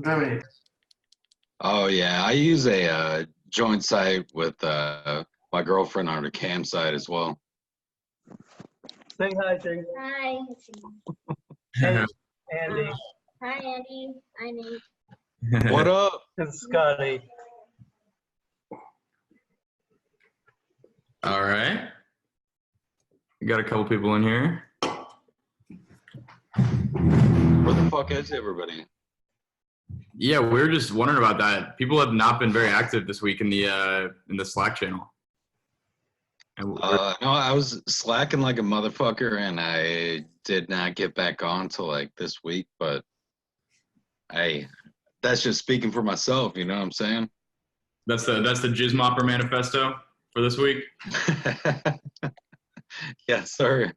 Germany. Oh yeah, I use a joint site with my girlfriend on her cam site as well. Say hi, Jake. Hi. Hey, Andy. Hi, Andy. Hi, Nate. What up? It's Scotty. All right. We got a couple people in here. Where the fuck is everybody? Yeah, we were just wondering about that. People have not been very active this week in the Slack channel. And No, I was slacking like a motherfucker, and I did not get back on till like this week. But hey, that's just speaking for myself. You know what I'm saying? that's the Jizzmopper manifesto for this week. Yes, sir.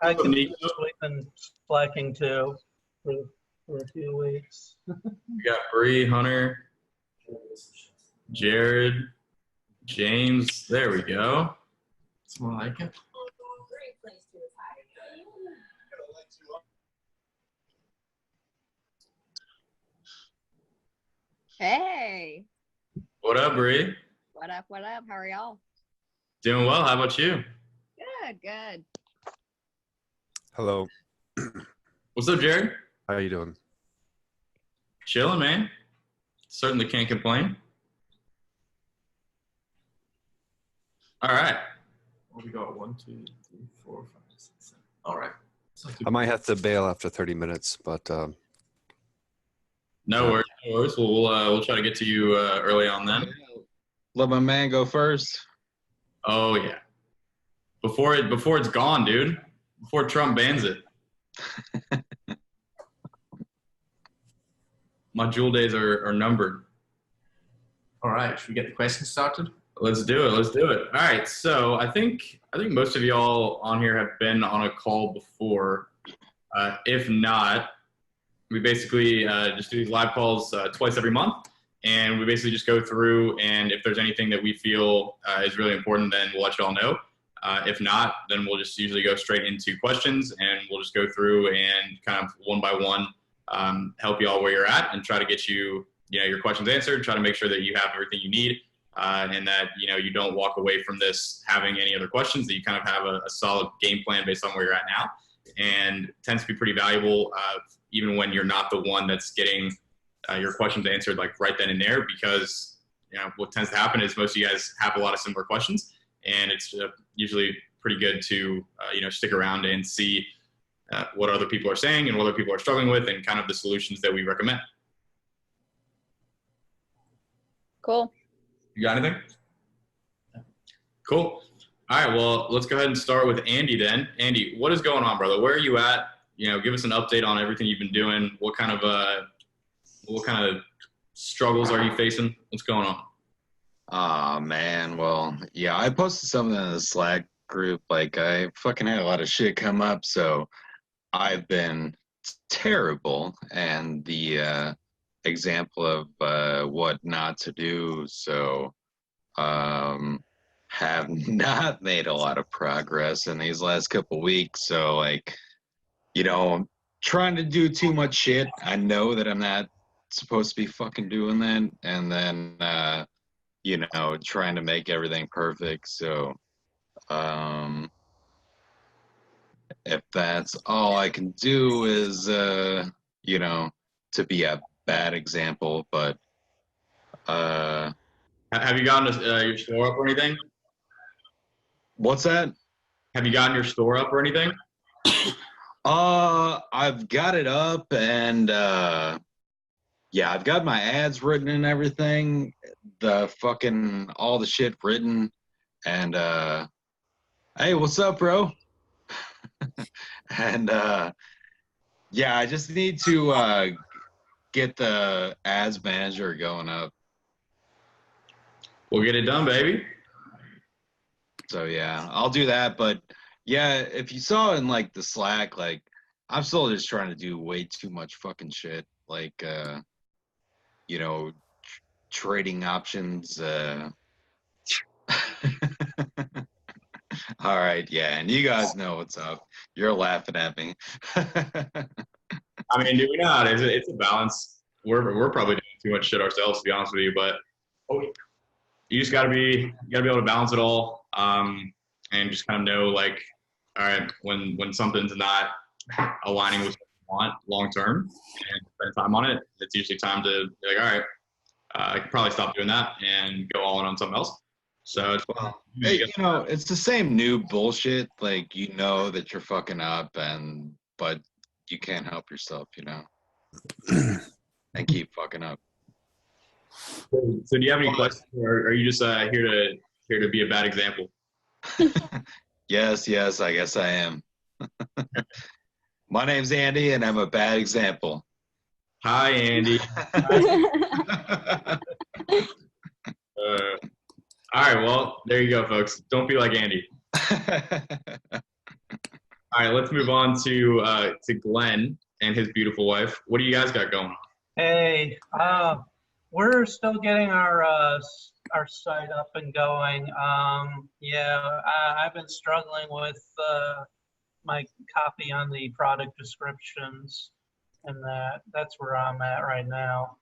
I continuously been slacking too for a few weeks. We got Bree, Hunter, Jared, James. There we go. It's more like it. Hey. What up, Bree? What up? What up? How are y'all? Doing well. How about you? Good, good. Hello. What's up, Jared? How you doing? Chilling, man. Certainly can't complain. All right. Well, we got 1, 2, 3, 4, 5, 6, 7. All right. I might have to bail after 30 minutes, but No worries. No worries. We'll try to get to you early on then. Let my man go first. Oh yeah. Before it's gone, dude. Before Trump bans it. My jewel days are numbered. All right, should we get the questions started? Let's do it. All right. So I think most of y'all on here have been on a call before. If not, we basically just do these live calls twice every month, and we basically just go through, and if there's anything that we feel is really important, then we'll let y'all know. If not, then we'll just usually go straight into questions, and we'll just go through and kind of one by one help y'all where you're at and try to get you your questions answered, try to make sure that you have everything you need, and that you don't walk away from this having any other questions, that you kind of have a solid game plan based on where you're at now, and tends to be pretty valuable even when you're not the one that's getting your questions answered like right then and there, because what tends to happen is most of you guys have a lot of similar questions, and it's usually pretty good to stick around and see what other people are saying and what other people are struggling with, and kind of the solutions that we recommend. Cool. You got anything? Cool. All right, well, let's go ahead and start with Andy then. Andy, what is going on, brother? Where are you at? Give us an update on everything you've been doing. What kind of struggles are you facing? What's going on? Oh man, well, yeah, I posted something in the Slack group. Like, I fucking had a lot of shit come up, so I've been terrible and the example of what not to do. So have not made a lot of progress in these last couple weeks. So like, I'm trying to do too much shit. I know that I'm not supposed to be fucking doing that, and then trying to make everything perfect. So if that's all I can do is to be a bad example. But have you gotten your store up or anything? What's that? Have you gotten your store up or anything? I've got it up, and yeah, I've got my ads written and everything, all the shit written, and hey, what's up, bro? And yeah, I just need to get the ads manager going up. We'll get it done, baby. So yeah, I'll do that. But yeah, if you saw in like the Slack, like I'm still just trying to do way too much fucking shit, like trading options. All right, yeah, and you guys know what's up. You're laughing at me. I mean, do we not? It's a balance. We're probably doing too much shit ourselves, to be honest with you. But you just gotta be able to balance it all, and just kind of know like, all right, when something's not aligning with what you want long term and spend time on it, it's usually time to be like, all right, I could probably stop doing that and go all in on something else. So it's Well, hey, it's the same new bullshit. Like, you know that you're fucking up, but you can't help yourself, and keep fucking up. So do you have any questions, or are you just here to be a bad example? Yes, I guess I am. My name's Andy, and I'm a bad example. Hi, Andy. All right, well, there you go, folks. Don't be like Andy. All right, let's move on to Glenn and his beautiful wife. What do you guys got going on? Hey, we're still getting our site up and going. Yeah, I've been struggling with my copy on the product descriptions, and that's where I'm at right now.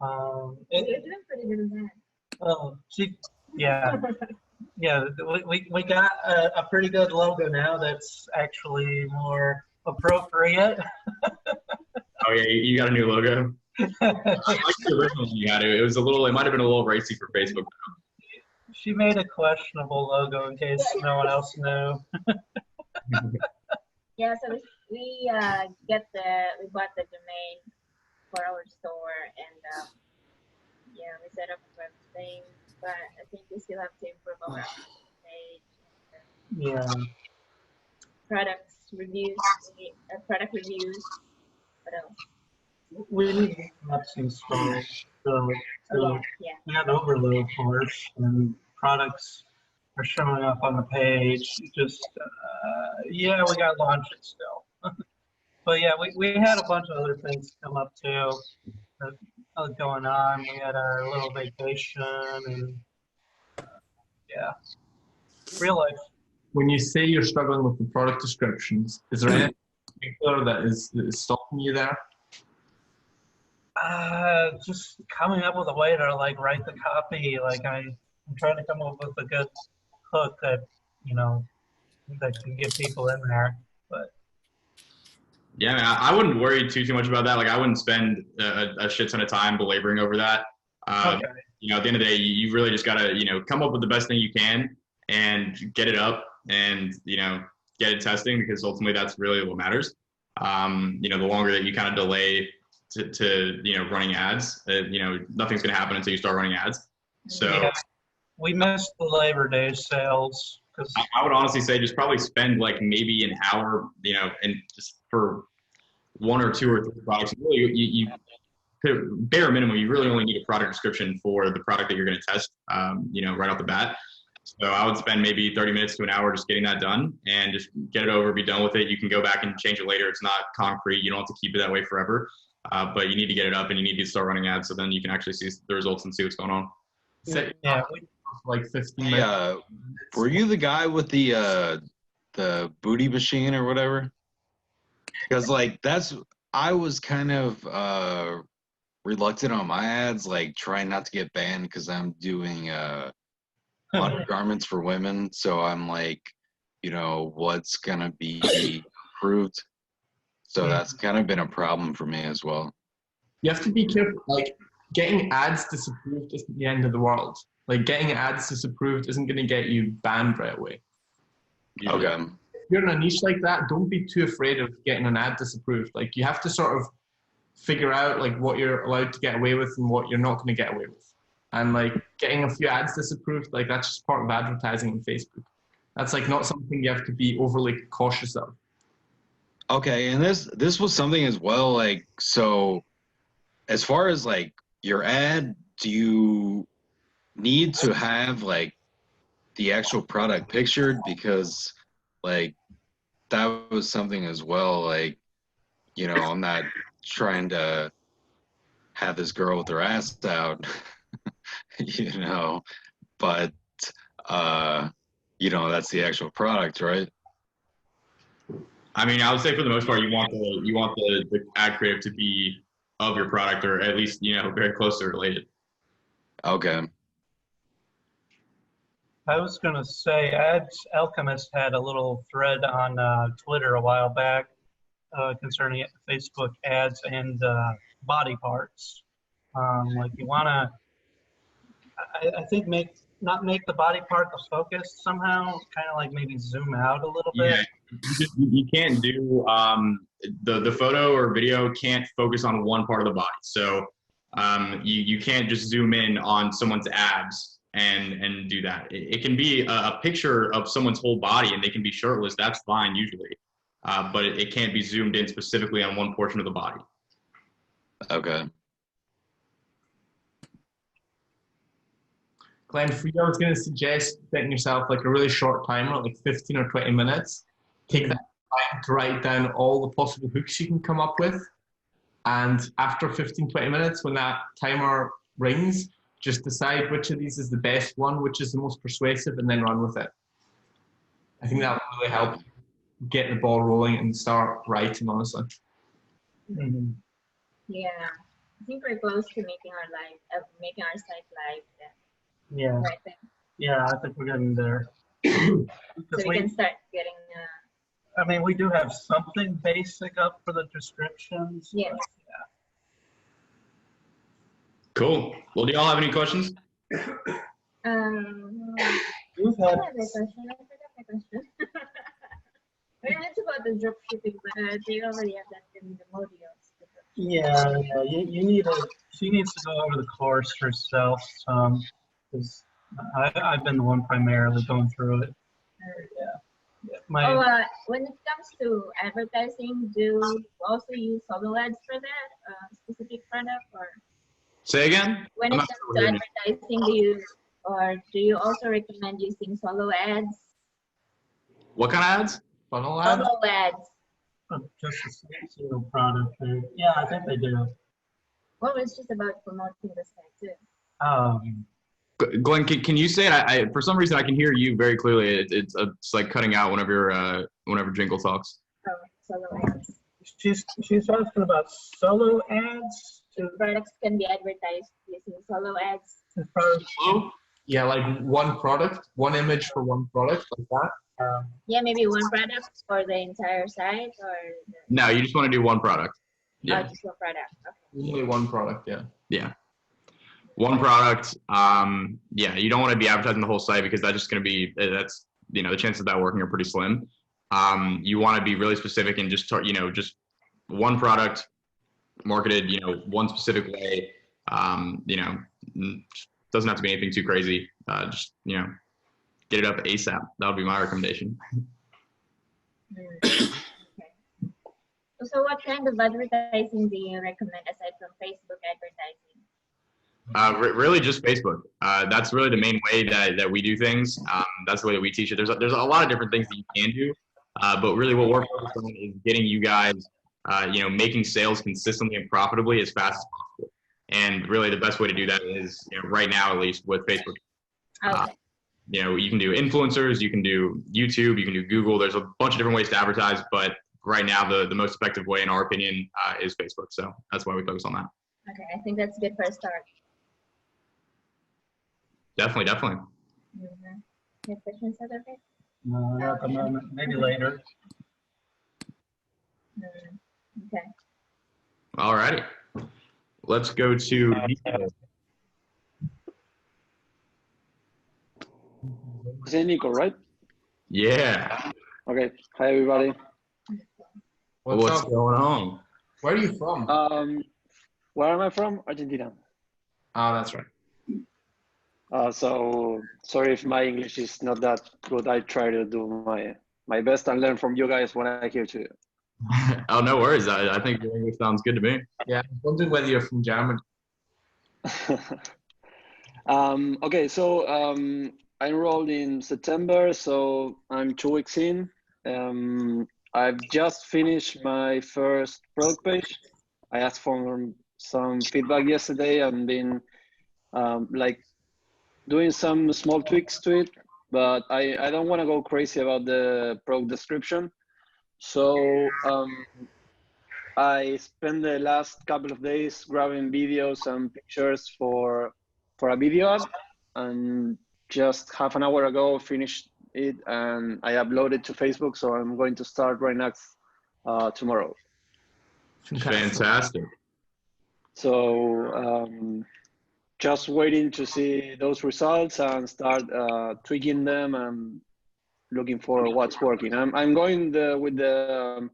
You're doing pretty good in that. Oh, yeah, we got a pretty good logo now that's actually more appropriate. Oh yeah, you got a new logo. I like the original one you had. It might have been a little racy for Facebook. She made a questionable logo in case no one else knew. Yeah, so we bought the domain for our store, and yeah, we set up a website, but I think we still have to improve our page. Yeah. Product reviews. What else? We need apps installed. So Yeah. we had overload, of course, and products are showing up on the page. Just, yeah, we got to launch it still. But yeah, we had a bunch of other things come up too going on. We had our little vacation and yeah, real life. When you say you're struggling with the product descriptions, is there anything particular that is stopping you there? Just coming up with a way to like write the copy. Like I'm trying to come up with a good hook that that can get people in there. But Yeah, man, I wouldn't worry too much about that. Like, I wouldn't spend a shit ton of time belaboring over that. okay. At the end of the day, you really just gotta, come up with the best thing you can and get it up and, get it testing, because ultimately that's really what matters. The longer that you kind of delay to running ads, nothing's gonna happen until you start running ads. So Yeah, we missed the Labor Day sales because I would honestly say just probably spend like maybe an hour, and just for 1 or 2 or 3 products. Really, you bare minimum, you really only need a product description for the product that you're going to test, right off the bat. So I would spend maybe 30 minutes to an hour just getting that done and just get it over, be done with it. You can go back and change it later. It's not concrete. You don't have to keep it that way forever, but you need to get it up and you need to start running ads so then you can actually see the results and see what's going on. yeah, Like 15 minutes. Were you the guy with the booty machine or whatever? Because I was kind of reluctant on my ads, like trying not to get banned because I'm doing undergarments for women. So I'm like, what's gonna be approved? So that's kind of been a problem for me as well. You have to be careful. Like, getting ads disapproved isn't the end of the world. Like, getting ads disapproved isn't going to get you banned right away. Okay. If you're in a niche like that, don't be too afraid of getting an ad disapproved. Like, you have to sort of figure out like what you're allowed to get away with and what you're not going to get away with. And like getting a few ads disapproved, like that's just part of advertising on Facebook. That's like not something you have to be overly cautious of. Okay, and this was something as well, like, so as far as like your ad, do you need to have like the actual product pictured? Because like that was something as well, like, I'm not trying to have this girl with her ass out, but that's the actual product, right? I mean, I would say for the most part, you want the ad creative to be of your product, or at least very closely related. Okay. I was going to say, Ads Alchemist had a little thread on Twitter a while back concerning Facebook ads and body parts. Like you want to, I think not make the body part the focus somehow, kind of like maybe zoom out a little bit. Yeah, you can't do the photo or video can't focus on one part of the body. So you can't just zoom in on someone's abs and do that. It can be a picture of someone's whole body and they can be shirtless. That's fine usually, but it can't be zoomed in specifically on one portion of the body. Okay. Glenn, for you, I was going to suggest setting yourself like a really short timer, like 15 or 20 minutes. Take that time to write down all the possible hooks you can come up with. And after 15, 20 minutes, when that timer rings, just decide which of these is the best one, which is the most persuasive, and then run with it. I think that will really help get the ball rolling and start writing, honestly. Mm-hmm. Yeah, I think we're close to making our site live then. Yeah. Right then. Yeah, I think we're getting there. So we can start getting. I mean, we do have something basic up for the descriptions. Yes. Yeah. Cool. Well, do y'all have any questions? We've I had, have a question. I forgot my question. It's about the dropshipping, but they already have that in the modules. yeah, she needs to go over the course herself, because I've been the one primarily going through it. Yeah. When it comes to advertising, do you also use solo ads for that specific product, or Say again? when it comes to advertising, do you also recommend using solo ads? What kind of ads? Funnel ads? Solo ads. Just a single product. Yeah, I think they do. Well, it's just about promoting the site too. Glenn, can you say it? I for some reason I can hear you very clearly. It's like cutting out whenever Jingle talks. Oh, solo ads. She's asking about solo ads. Products can be advertised using solo ads. Hello? Yeah, like one product, one image for one product, like that. Yeah, maybe one product for the entire site, or No, you just want to do one product. Yeah. just one product. Okay. Only one product, yeah. Yeah. One product. Yeah, you don't want to be advertising the whole site because that's just going to be the chances of that working are pretty slim. You want to be really specific and just just one product marketed one specific way. Doesn't have to be anything too crazy. Just get it up ASAP. That would be my recommendation. Okay. So what kind of advertising do you recommend aside from Facebook advertising? Really just Facebook. That's really the main way that we do things. That's the way that we teach it. There's a lot of different things that you can do, but really what we're focused on is getting you guys, making sales consistently and profitably as fast as possible. And really the best way to do that is, right now at least with Facebook. Okay. You can do influencers, you can do YouTube, you can do Google. There's a bunch of different ways to advertise, but right now the most effective way in our opinion is Facebook. So that's why we focus on that. Okay, I think that's good for a start. Definitely. Mm-hmm. Any questions, other bit? No, not at the moment. Maybe later. Okay. All righty. Let's go to Nico. Is it Nico, right? Yeah. Okay. Hi, everybody. What's up? going on? Where are you from? Where am I from? Argentina. Oh, that's right. So sorry if my English is not that good. I try to do my best and learn from you guys when I hear to you. Oh, no worries. I think your English sounds good to me. Yeah, I'm wondering whether you're from Germany. Okay, so I enrolled in September, so I'm 2 weeks in. I've just finished my first product page. I asked for some feedback yesterday and been doing some small tweaks to it. but I don't want to go crazy about the product description. So I spent the last couple of days grabbing videos and pictures for a video ad, and just half an hour ago finished it and I uploaded to Facebook. So I'm going to start right next tomorrow. Fantastic. So just waiting to see those results and start tweaking them and looking for what's working. I'm going with the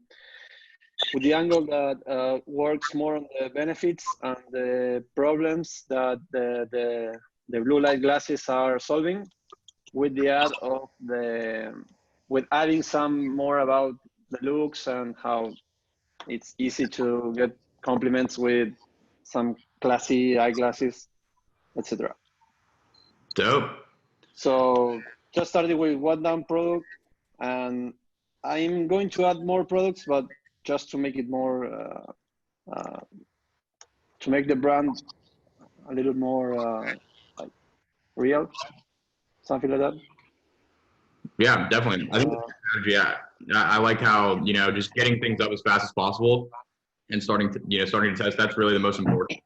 angle that works more on the benefits and the problems that the blue light glasses are solving, with the ad of with adding some more about the looks and how it's easy to get compliments with some classy eyeglasses, etc. Dope. So just started with one down product, and I'm going to add more products, but just to make it more, to make the brand a little more like real, something like that. Yeah, definitely. I think yeah, I like how, you know, just getting things up as fast as possible and starting to test. That's really the most important.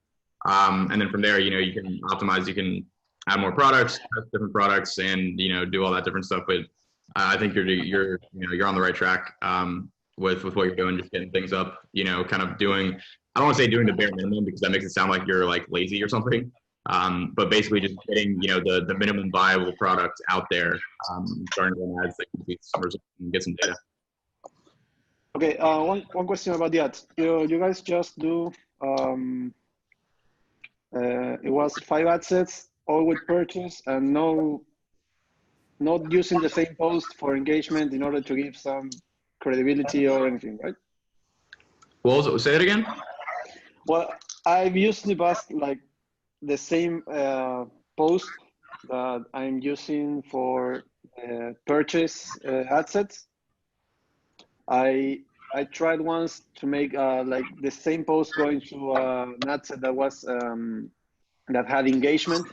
And then from there, you know, you can optimize. You can add more products, test different products, and, you know, do all that different stuff. But I think you're on the right track with what you're doing, just getting things up. You know, kind of doing. I don't want to say doing the bare minimum, because that makes it sound like you're like lazy or something. But basically just getting, you know, the minimum viable product out there, starting to run ads that can be customers and get some data. Okay, one question about the ads. You guys just do it was 5 ad sets, all with purchase, and not using the same post for engagement in order to give some credibility or anything, right? Well, say it again. Well, I've used in the past like the same post that I'm using for purchase ad sets. I tried once to make like the same post going to an ad set that was that had engagement.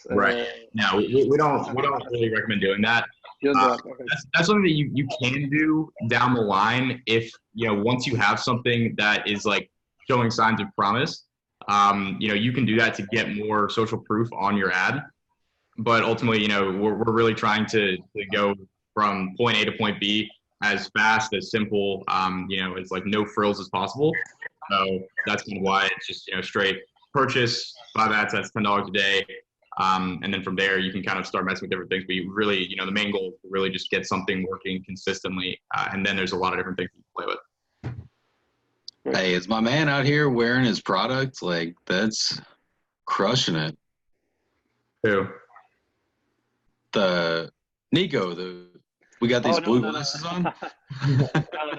Right. No, we don't really recommend doing that. Okay. That's something that you can do down the line if, you know, once you have something that is like showing signs of promise. You know, you can do that to get more social proof on your ad. But ultimately, you know, we're really trying to go from point A to point B as fast, as simple, you know, it's like no frills as possible. So that's kind of why it's just, you know, straight purchase, 5 ad sets, $10 a day. And then from there, you can kind of start messing with different things. But you really, you know, the main goal is to really just get something working consistently. And then there's a lot of different things you can play with. Hey, is my man out here wearing his product? Like, that's crushing it. Who? The Nico, we got these blue glasses on.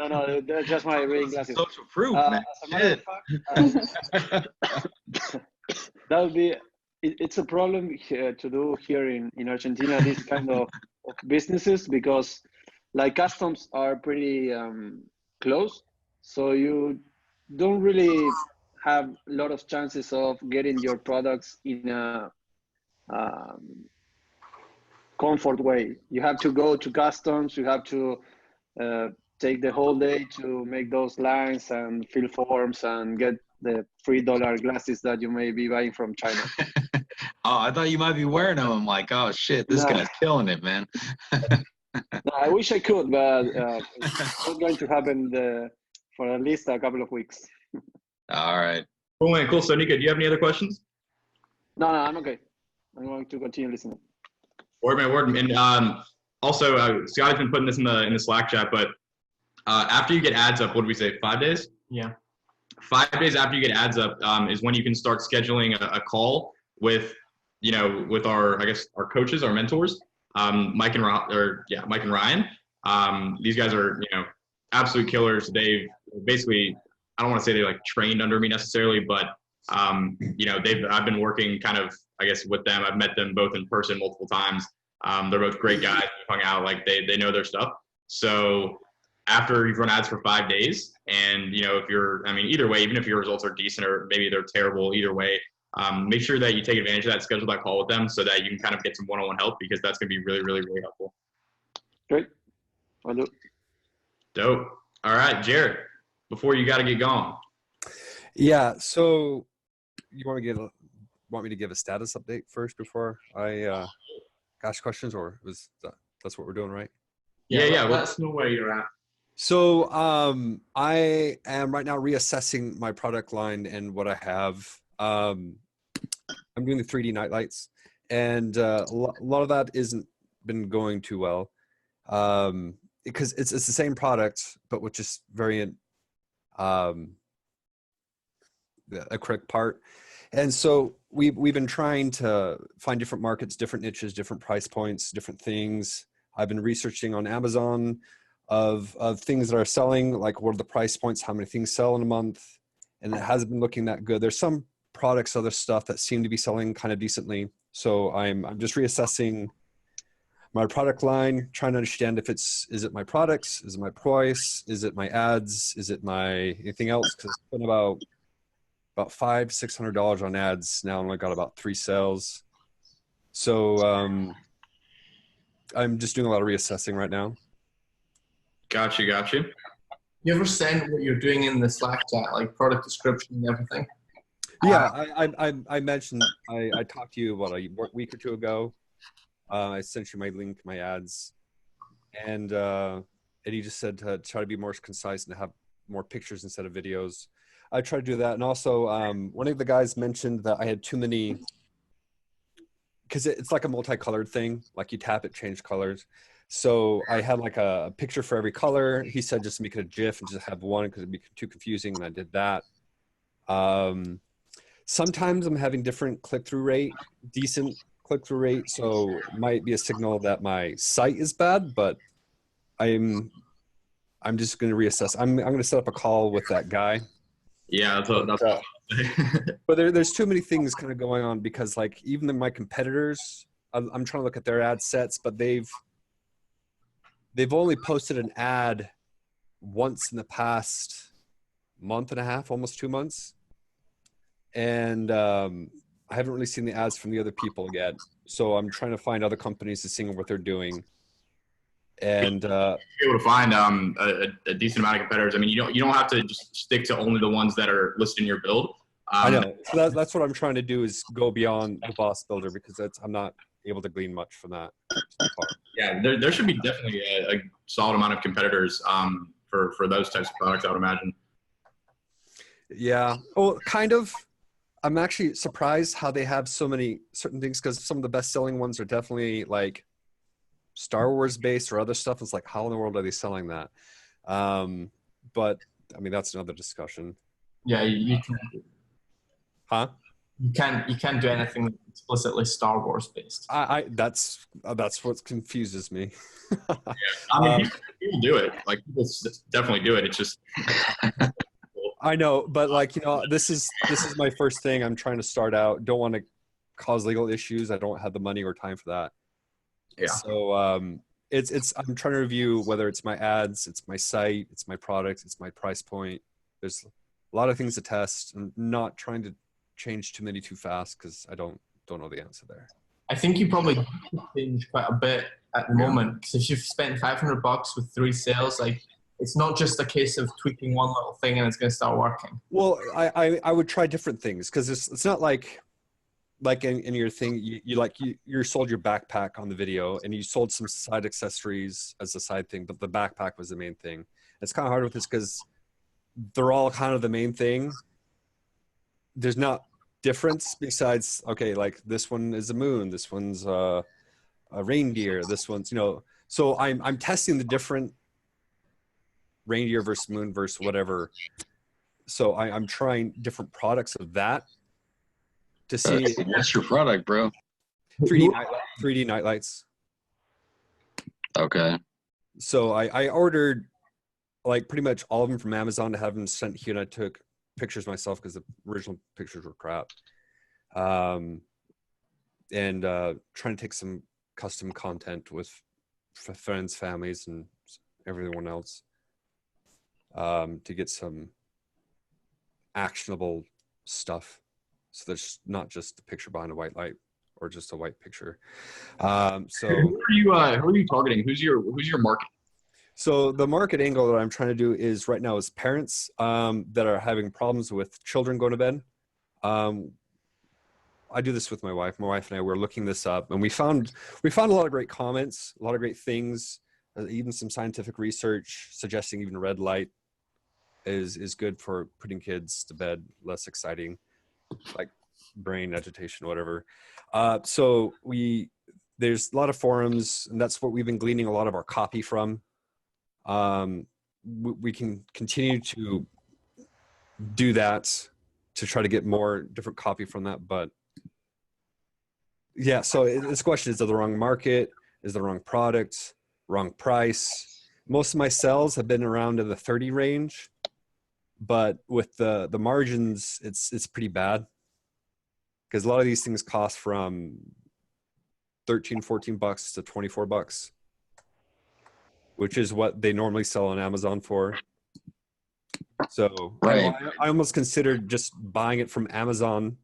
No, they're just my reading glasses. Social proof, man. As a matter of fact, that would be, it's a problem here, to do here in Argentina, this kind of businesses, because like customs are pretty close. So you don't really have a lot of chances of getting your products in a comfort way. You have to go to customs, you have to take the whole day to make those lines and fill forms and get the $3 glasses that you may be buying from China. Oh, I thought you might be wearing them. I'm like, oh shit, this guy's killing it, man. No, I wish I could, but it's not going to happen for at least a couple of weeks. All right. Cool, man. Cool. So, Nico, do you have any other questions? No, I'm okay. I'm going to continue listening. Word, man, word. And also, Scotty's been putting this in the Slack chat, but after you get ads up, what did we say, 5 days? Yeah. 5 days after you get ads up is when you can start scheduling a call with, you know, with our coaches, our mentors, Mike and Ryan. These guys are, you know, absolute killers. They've basically, I don't want to say they like trained under me necessarily, but you know, I've been working kind of, I guess, with them. I've met them both in person multiple times. They're both great guys. We've hung out, like they know their stuff. So after you've run ads for 5 days, and, you know, if you're, I mean, either way, even if your results are decent or maybe they're terrible, either way, make sure that you take advantage of that, schedule that call with them so that you can kind of get some one-on-one help, because that's going to be really, really, really helpful. Great. I'll do. Dope. All right, Jared, before you got to get going. Yeah. So you want me to give a status update first before I ask questions, or that's what we're doing, right? Yeah. Let us know where you're at. So I am right now reassessing my product line and what I have. I'm doing the 3D nightlights, and a lot of that isn't been going too well, because it's the same product but with just variant acrylic part. And so we've been trying to find different markets, different niches, different price points, different things. I've been researching on Amazon of things that are selling, like what are the price points, how many things sell in a month, and it hasn't been looking that good. There's some products, other stuff that seem to be selling kind of decently. So I'm just reassessing my product line, trying to understand if is it my products, is it my price, is it my ads, is it my anything else? Because it's been about $500-600 on ads now, and I only got about 3 sales. So I'm just doing a lot of reassessing right now. Got you. You ever send what you're doing in the Slack chat, like product description and everything? Yeah, I mentioned I talked to you about a week or two ago. I sent you my link, my ads, and he just said to try to be more concise and have more pictures instead of videos. I try to do that, and also one of the guys mentioned that I had too many, because it's like a multicolored thing. Like you tap it, change colors. So I had like a picture for every color. He said just make it a GIF and just have one because it'd be too confusing, and I did that. Sometimes I'm having different click-through rate, decent click-through rate, so it might be a signal that my site is bad, but I'm just going to reassess. I'm going to set up a call with that guy. Yeah, that's but there's too many things kind of going on, because like even my competitors, I'm trying to look at their ad sets, but they've only posted an ad once in the past month and a half, almost 2 months. And I haven't really seen the ads from the other people yet. So I'm trying to find other companies to see what they're doing. And be able to find a decent amount of competitors. I mean, you don't have to just stick to only the ones that are listed in your build. I know. So that's what I'm trying to do, is go beyond the boss builder, because I'm not able to glean much from that so far. Yeah, there should be definitely a solid amount of competitors for those types of products, I would imagine. Yeah. Oh, kind of. I'm actually surprised how they have so many certain things, because some of the best-selling ones are definitely like Star Wars based or other stuff. It's like, how in the world are they selling that? But I mean, that's another discussion. Yeah, you can. Huh? You can't do anything explicitly Star Wars based. That's what confuses me. Yeah, I mean, people do it. Like people definitely do it. It's just. I know, but like, this is my first thing. I'm trying to start out. Don't want to cause legal issues. I don't have the money or time for that. Yeah. So I'm trying to review whether it's my ads, it's my site, it's my product, it's my price point. There's a lot of things to test. I'm not trying to change too many too fast, because I don't know the answer there. I think you probably change quite a bit at the moment, because if you've spent $500 with 3 sales, like it's not just a case of tweaking one little thing and it's going to start working. Well, I would try different things, because it's not like in your thing, you sold your backpack on the video, and you sold some side accessories as a side thing, but the backpack was the main thing. It's kind of hard with this, because they're all kind of the main thing. There's not difference besides, okay, like this one is a moon, this one's a reindeer, this one's, so I'm testing the different reindeer versus moon versus whatever. So I'm trying different products of that to see. What's your product, bro? 3D nightlights. Okay. So I ordered like pretty much all of them from Amazon to have them sent here, and I took pictures myself because the original pictures were crap. And trying to take some custom content with friends, families, and everyone else to get some actionable stuff. So there's not just a picture behind a white light or just a white picture. So Who are you targeting? Who's your market? So the market angle that I'm trying to do is right now is parents that are having problems with children going to bed. I do this with my wife. My wife and I were looking this up, and we found a lot of great comments, a lot of great things, even some scientific research suggesting even red light is good for putting kids to bed, less exciting, like brain agitation, whatever. So there's a lot of forums, and that's what we've been gleaning a lot of our copy from. We can continue to do that to try to get more different copy from that, but yeah, so this question is the wrong market, is the wrong product, wrong price. Most of my sales have been around in the 30 range, but with the margins, it's pretty bad because a lot of these things cost from 13, 14 bucks to 24 bucks, which is what they normally sell on Amazon for. So Right. I almost considered just buying it from Amazon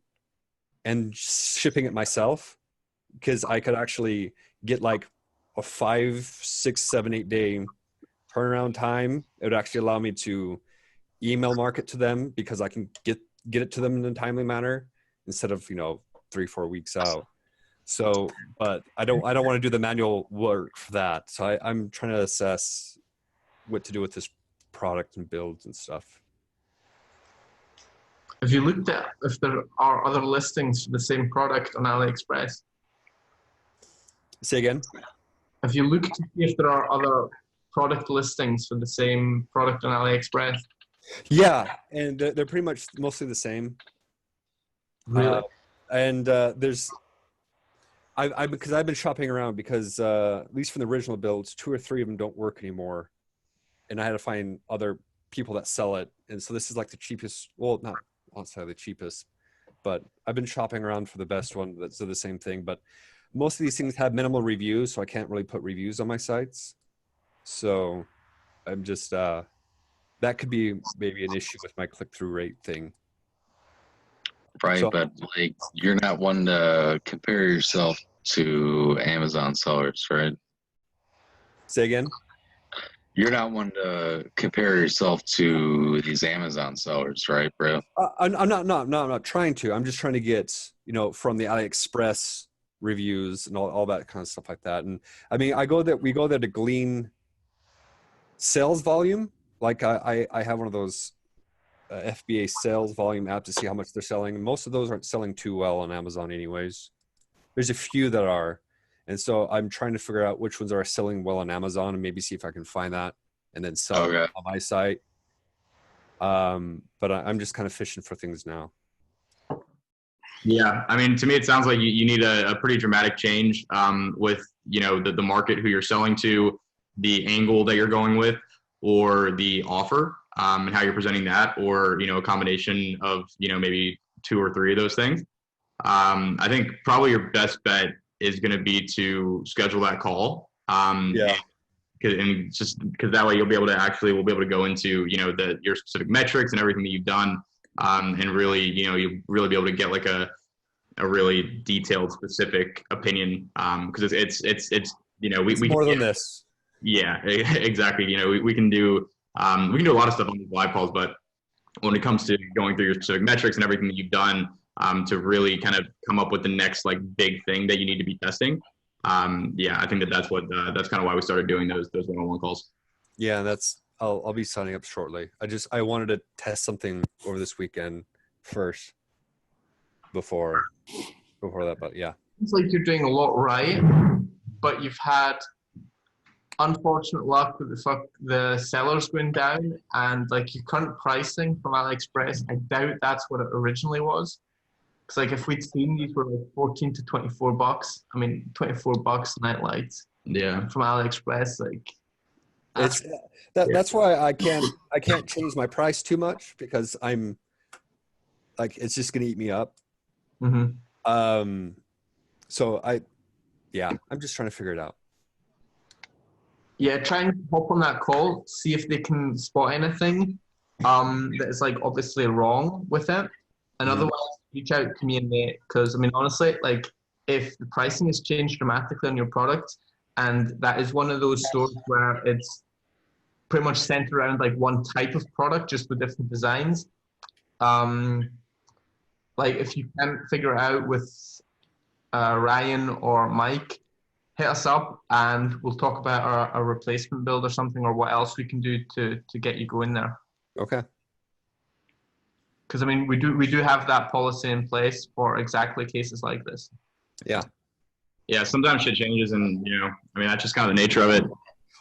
and shipping it myself, because I could actually get like a 5, 6, 7, 8 day turnaround time. It would actually allow me to email market to them because I can get it to them in a timely manner instead of 3, 4 weeks out. So, but I don't want to do the manual work for that. So I'm trying to assess what to do with this product and builds and stuff. Have you looked at if there are other listings for the same product on AliExpress? Say again? Have you looked to see if there are other product listings for the same product on AliExpress? Yeah, and they're pretty much mostly the same. Really? There's because I've been shopping around because at least from the original builds, 2 or 3 of them don't work anymore, and I had to find other people that sell it. And so this is like the cheapest. Well, not necessarily the cheapest, but I've been shopping around for the best one that's the same thing. But most of these things have minimal reviews, so I can't really put reviews on my sites. So I'm just that could be maybe an issue with my click-through rate thing. Right, So, but like you're not one to compare yourself to Amazon sellers, right? say again? You're not one to compare yourself to these Amazon sellers, right, bro? I'm not trying to. I'm just trying to get from the AliExpress reviews and all that kind of stuff like that. And I mean, we go there to glean sales volume. Like I have one of those FBA sales volume app to see how much they're selling. Most of those aren't selling too well on Amazon anyways. There's a few that are. And so I'm trying to figure out which ones are selling well on Amazon and maybe see if I can find that and then sell it on my site. But I'm just kind of fishing for things now. Yeah, I mean, to me, it sounds like you need a pretty dramatic change with the market who you're selling to, the angle that you're going with, or the offer and how you're presenting that, or a combination of maybe 2 or 3 of those things. I think probably your best bet is going to be to schedule that call. Yeah. And just because that way we'll be able to go into your specific metrics and everything that you've done, and really you'll really be able to get like a really detailed, specific opinion, because it's we more can than this. Yeah, exactly. We can do a lot of stuff on these live calls, but when it comes to going through your specific metrics and everything that you've done, to really kind of come up with the next like big thing that you need to be testing. Yeah, I think that's kind of why we started doing those one-on-one calls. Yeah, I'll be signing up shortly. I wanted to test something over this weekend first before that, but yeah. It's like you're doing a lot right, but you've had unfortunate luck with the sellers going down, and like your current pricing from AliExpress, I doubt that's what it originally was. Because like if we'd seen these were like 14 to 24 bucks, I mean 24 bucks night lights. Yeah. From AliExpress, like that's why I can't change my price too much, because I'm like it's just gonna eat me up. Mm-hmm. So I'm just trying to figure it out. Yeah, try and hop on that call, see if they can spot anything that is like obviously wrong with it, and otherwise reach out to me and Nate, because I mean, honestly, like if the pricing has changed dramatically on your product, and that is one of those stores where it's pretty much centered around like one type of product, just with different designs. Like if you can't figure it out with Ryan or Mike, hit us up and we'll talk about a replacement build or something, or what else we can do to get you going there. Okay. Because I mean, we do have that policy in place for exactly cases like this. Yeah. Yeah, sometimes shit changes, and I mean, that's just kind of the nature of it.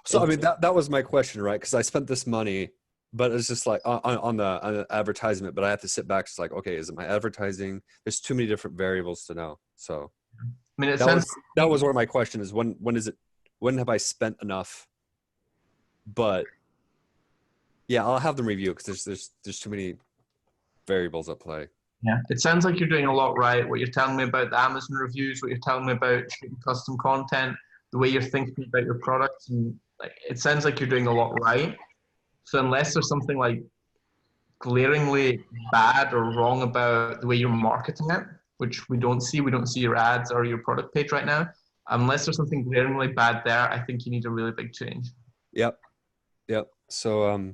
So I mean, that was my question, right? Because I spent this money, but it's just like on the advertisement. But I have to sit back. It's like, okay, is it my advertising? There's too many different variables to know. So I mean, that was where my question is. When is it? When have I spent enough? But yeah, I'll have them review because there's too many variables at play. Yeah, it sounds like you're doing a lot right. What you're telling me about the Amazon reviews, what you're telling me about shooting custom content, the way you're thinking about your products, and like it sounds like you're doing a lot right. So unless there's something like glaringly bad or wrong about the way you're marketing it, which we don't see your ads or your product page right now. Unless there's something glaringly bad there, I think you need a really big change. Yep. So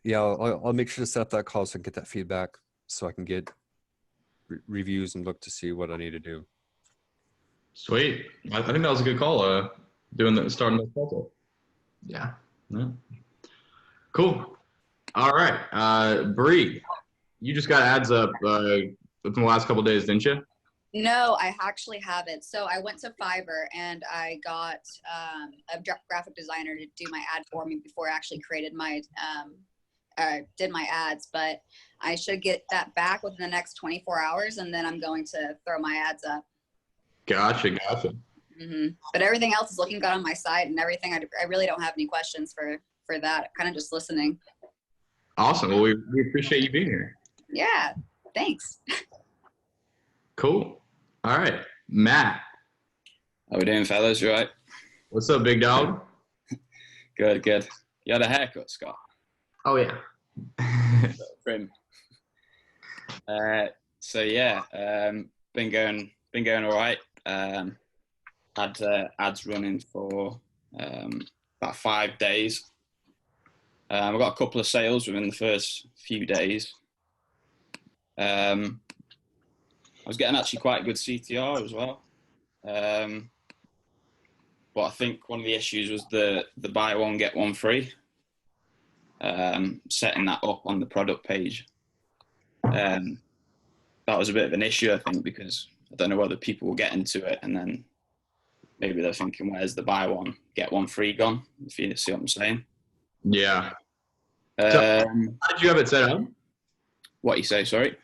yeah, I'll make sure to set up that call so I can get that feedback, so I can get reviews and look to see what I need to do. Sweet. I think that was a good call. Starting the call. Yeah. Cool. All right. Bree, you just got ads up within the last couple of days, didn't you? No, I actually haven't. So I went to Fiverr and I got a graphic designer to do my ad for me before I actually created my did my ads. But I should get that back within the next 24 hours, and then I'm going to throw my ads up. Gotcha. Mm-hmm. But everything else is looking good on my site and everything. I really don't have any questions for that. Kind of just listening. Awesome. Well, we appreciate you being here. Yeah. Thanks. Cool. All right, Matt. How we doing, fellas? You right? What's up, big dog? Good. You had a haircut, Scott? Oh yeah. Trim. So yeah, been going all right. Had ads running for about 5 days. I got a couple of sales within the first few days. I was getting actually quite a good CTR as well. But I think one of the issues was the buy one, get one free. Setting that up on the product page. That was a bit of an issue, I think, because I don't know whether people will get into it and then maybe they're thinking, where's the buy one, get one free gone? If you see what I'm saying. Yeah. So how did you have it set up? What you say, sorry?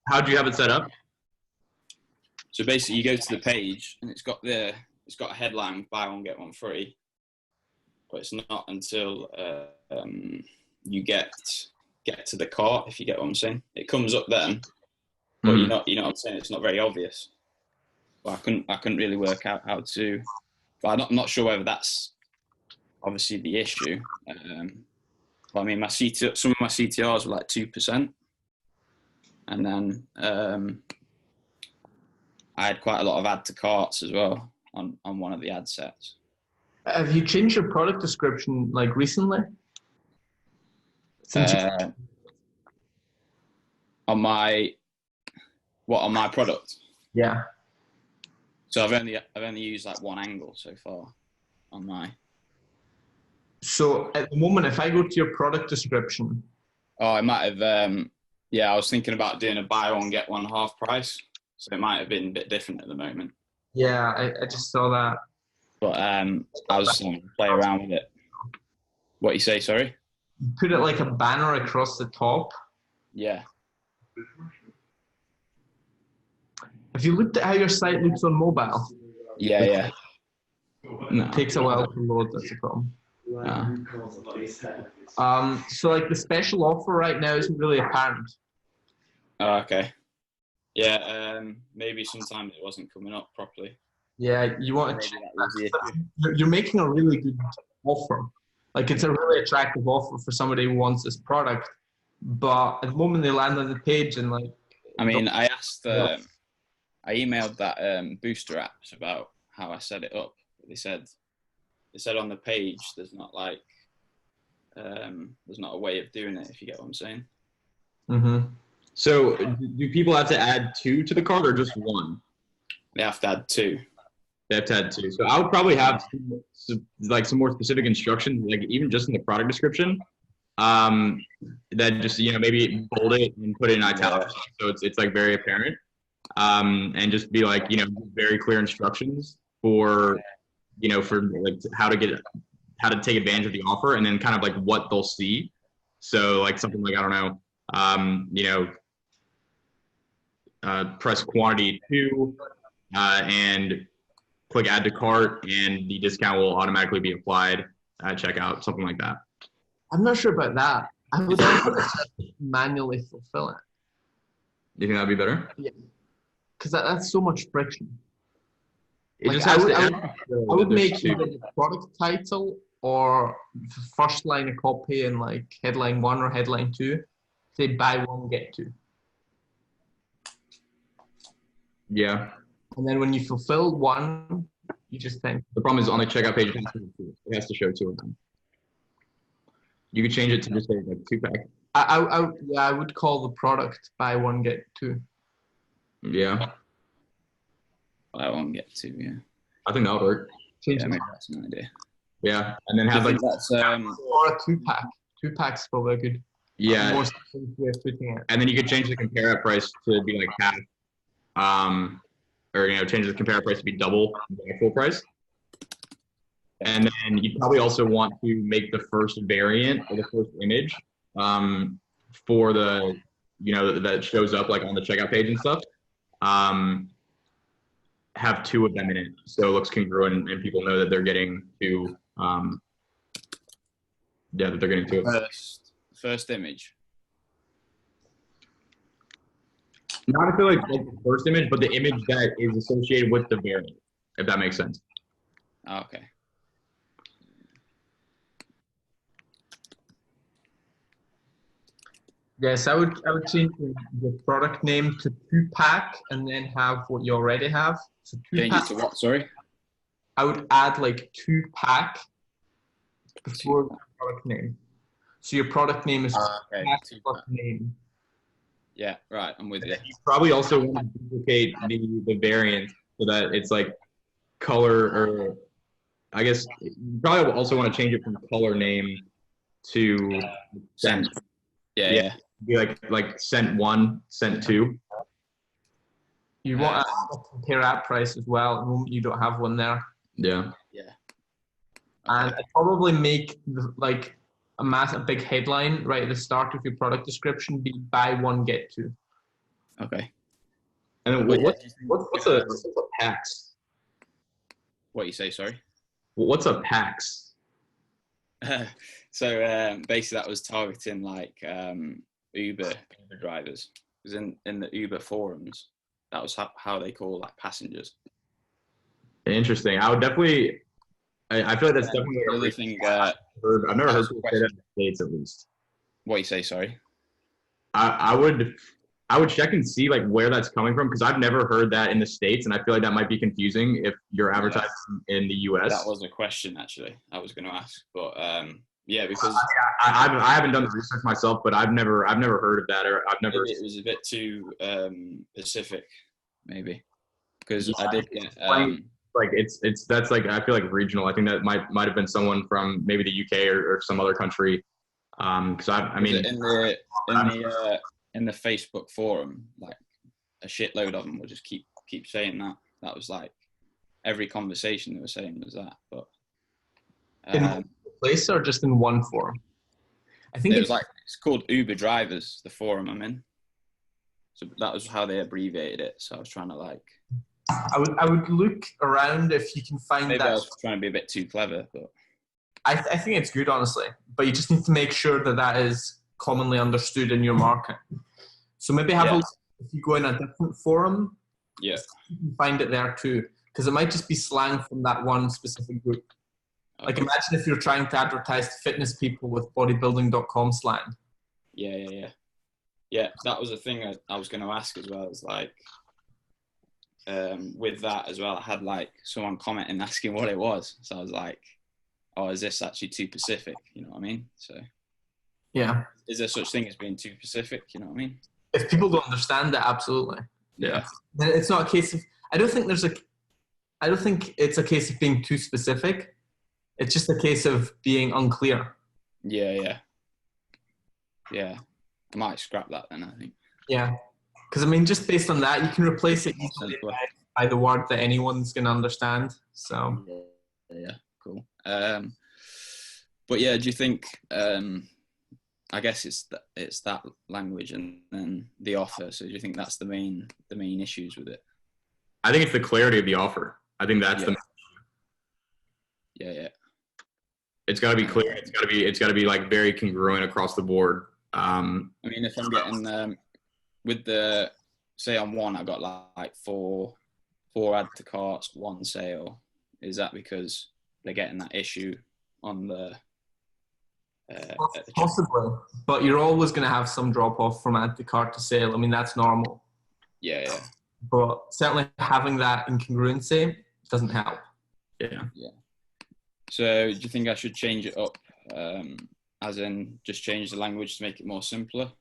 How did you have it set up? So basically, you go to the page and it's got a headline: buy one get one free. But it's not until you get to the cart, if you get what I'm saying. It comes up then, but you know what I'm saying. It's not very obvious. But I couldn't really work out how to. But I'm not sure whether that's obviously the issue. But I mean, some of my CTRs were like 2%, and then. I had quite a lot of add to carts as well on one of the ad sets. Have you changed your product description like recently? On my product? Yeah. So I've only used like one angle so far on my. So at the moment, if I go to your product description. Oh, I might have. Yeah, I was thinking about doing a buy one get one half price. So it might have been a bit different at the moment. Yeah, I just saw that. But I was play around with it. What you say, sorry? Put it like a banner across the top. Yeah. Have you looked at how your site looks on mobile? Yeah. No. It takes a while to load, that's the problem. So like the special offer right now isn't really apparent. Oh, okay. Yeah, maybe sometimes it wasn't coming up properly. Yeah, you want to check that. You're making a really good offer. Like it's a really attractive offer for somebody who wants this product. But at the moment they land on the page and like I mean, I asked, I emailed that Booster apps about how I set it up. They said on the page there's not like there's not a way of doing it, if you get what I'm saying. Mm-hmm. So do people have to add 2 to the cart or just 1? They have to add 2. They have to add 2. So I would probably have some more specific instructions, like even just in the product description. That just maybe bold it and put it in italics, so it's like very apparent. And just be like very clear instructions for like how to take advantage of the offer, and then kind of like what they'll see. So like something like, I don't know, press quantity 2 and click add to cart, and the discount will automatically be applied at checkout, something like that. I'm not sure about that. I would also manually fulfill it. Do you think that'd be better? Yeah, because that's so much friction. It Like, just has I to would make either the product title or the first line of copy in like headline 1 or headline 2 say buy 1 get 2. Yeah. And then when you fulfill 1, you just think. The problem is on the checkout page, it has to show 2 of them. You could change it to just say like 2-pack. I would call the product buy 1 get 2. Yeah. Buy 1 get 2. Yeah. I think that would work. Change Yeah, it. maybe that's an idea. Yeah, and then have I like think that's or a 2-pack. 2-pack's probably good. yeah, More specific way of putting it. and then you could change the compare at price to be like half, or change the compare price to be double the actual price. And then you probably also want to make the first variant or the first image for the that shows up like on the checkout page and stuff. Have 2 of them in it, so it looks congruent and people know that they're getting 2. That they're getting 2. First image. Not to feel like the first image, but the image that is associated with the variant, if that makes sense. Oh, okay. Yes, I would change the product name to 2-pack and then have what you already have. So Change 2-pack. it to what? Sorry. I would add like 2-pack before the product name. So your product name is Okay. 2-pack 2-pack. plus name. Yeah, right. I'm with you. You probably also want to duplicate the variant so that it's like color, or I guess you probably also want to change it from color name to Send. Yeah. Be like cent 1, cent 2. You want to compare at price as well. At the moment, you don't have one there. Yeah. Yeah. And I'd probably make a big headline right at the start of your product description be buy 1 get 2. Okay. And then what's a PAX? What you say? Sorry. What's a PAX? So basically, that was targeting like Uber drivers. Because in the Uber forums, that was how they call like passengers. Interesting. I would definitely. I feel like that's definitely the other thing. I've never heard people say that in the States, at least. What you say? Sorry. I would check and see like where that's coming from, because I've never heard that in the States, and I feel like that might be confusing if you're advertising in the US. That was a question actually I was going to ask, but yeah, because I haven't done the research myself, but I've never heard of that, or I've never. Maybe it was a bit too specific, maybe, because I did get like that's like, I feel like regional. I think that might have been someone from maybe the UK or some other country. Because I mean in the Facebook forum, like a shitload of them will just keep saying that. That was like every conversation they were saying was that. But In one place or just in one forum? I think it's called Uber Drivers, the forum I'm in. So that was how they abbreviated it. So I was trying to like. I would look around if you can find maybe that. I was trying to be a bit too clever, but. I think it's good, honestly, but you just need to make sure that is commonly understood in your market. So maybe have a look if you go in a different forum. Yeah. You can find it there too, because it might just be slang from that one specific group. Okay. Like imagine if you're trying to advertise to fitness people with bodybuilding.com slang. Yeah. Yeah, that was the thing I was going to ask as well. Is like, with that as well, I had like someone commenting asking what it was. So I was like, oh, is this actually too specific? You know what I mean? So Yeah. is there such thing as being too specific? You know what I mean? If people don't understand it, absolutely. Yeah. Then it's not a case of, I don't think it's a case of being too specific. It's just a case of being unclear. Yeah. I might scrap that then, I think. Yeah. Because, I mean, just based on that, you can replace it More easily simpler. by the word that anyone's going to understand. So, Yeah, cool. But yeah, do you think? I guess it's that language and then the offer. So do you think that's the main issues with it? I think it's the clarity of the offer. I think that's Yeah. It's got to be clear. It's got to be like very congruent across the board. I mean, if I'm getting with the, say on one, I got like four add to carts, one sale. Is that because they're getting that issue on the possibly, but you're always going to have some drop off from add to cart to sale. I mean, that's normal. Yeah. But certainly having that incongruency doesn't help. Yeah. So do you think I should change it up, as in just change the language to make it more simpler?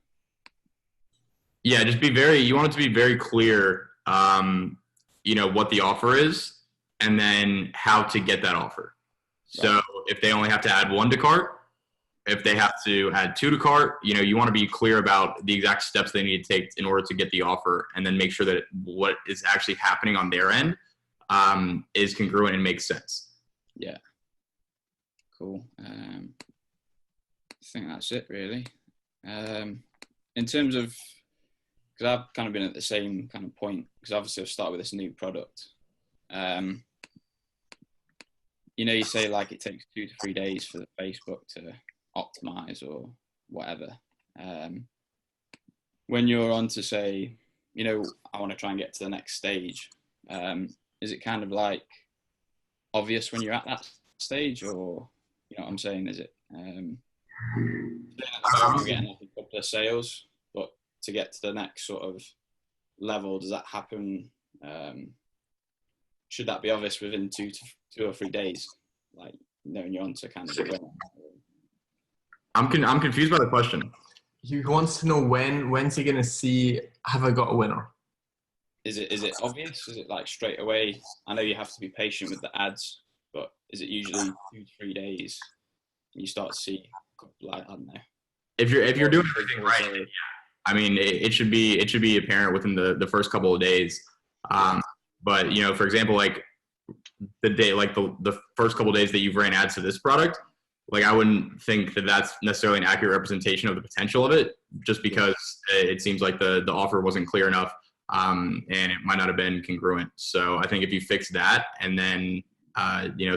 Yeah, you want it to be very clear, what the offer is and then how to get that offer. So if they only have to add one to cart, if they have to add two to cart, you want to be clear about the exact steps they need to take in order to get the offer, and then make sure that what is actually happening on their end is congruent and makes sense. Yeah. Cool. I think that's it really. In terms of, because I've kind of been at the same kind of point, because obviously I've started with this new product. You say like it takes 2 to 3 days for the Facebook to optimize or whatever. When you're on to say, I want to try and get to the next stage, is it kind of like obvious when you're at that stage, or you know what I'm saying? Is it you're getting like a couple of sales, but to get to the next sort of level, does that happen? Should that be obvious within 2 or 3 days, like knowing you're on to kind of the winner? I'm confused by the question. He wants to know when's he going to see, have I got a winner? Is it obvious? Is it like straight away? I know you have to be patient with the ads, but is it usually 2 to 3 days you start to see, like, I don't know. If you're doing everything right, yeah. I mean, it should be apparent within the first couple of days. But for example, like the day, like the first couple of days that you've ran ads to this product, like I wouldn't think that that's necessarily an accurate representation of the potential of it, just because it seems like the offer wasn't clear enough, and it might not have been congruent. So I think if you fix that and then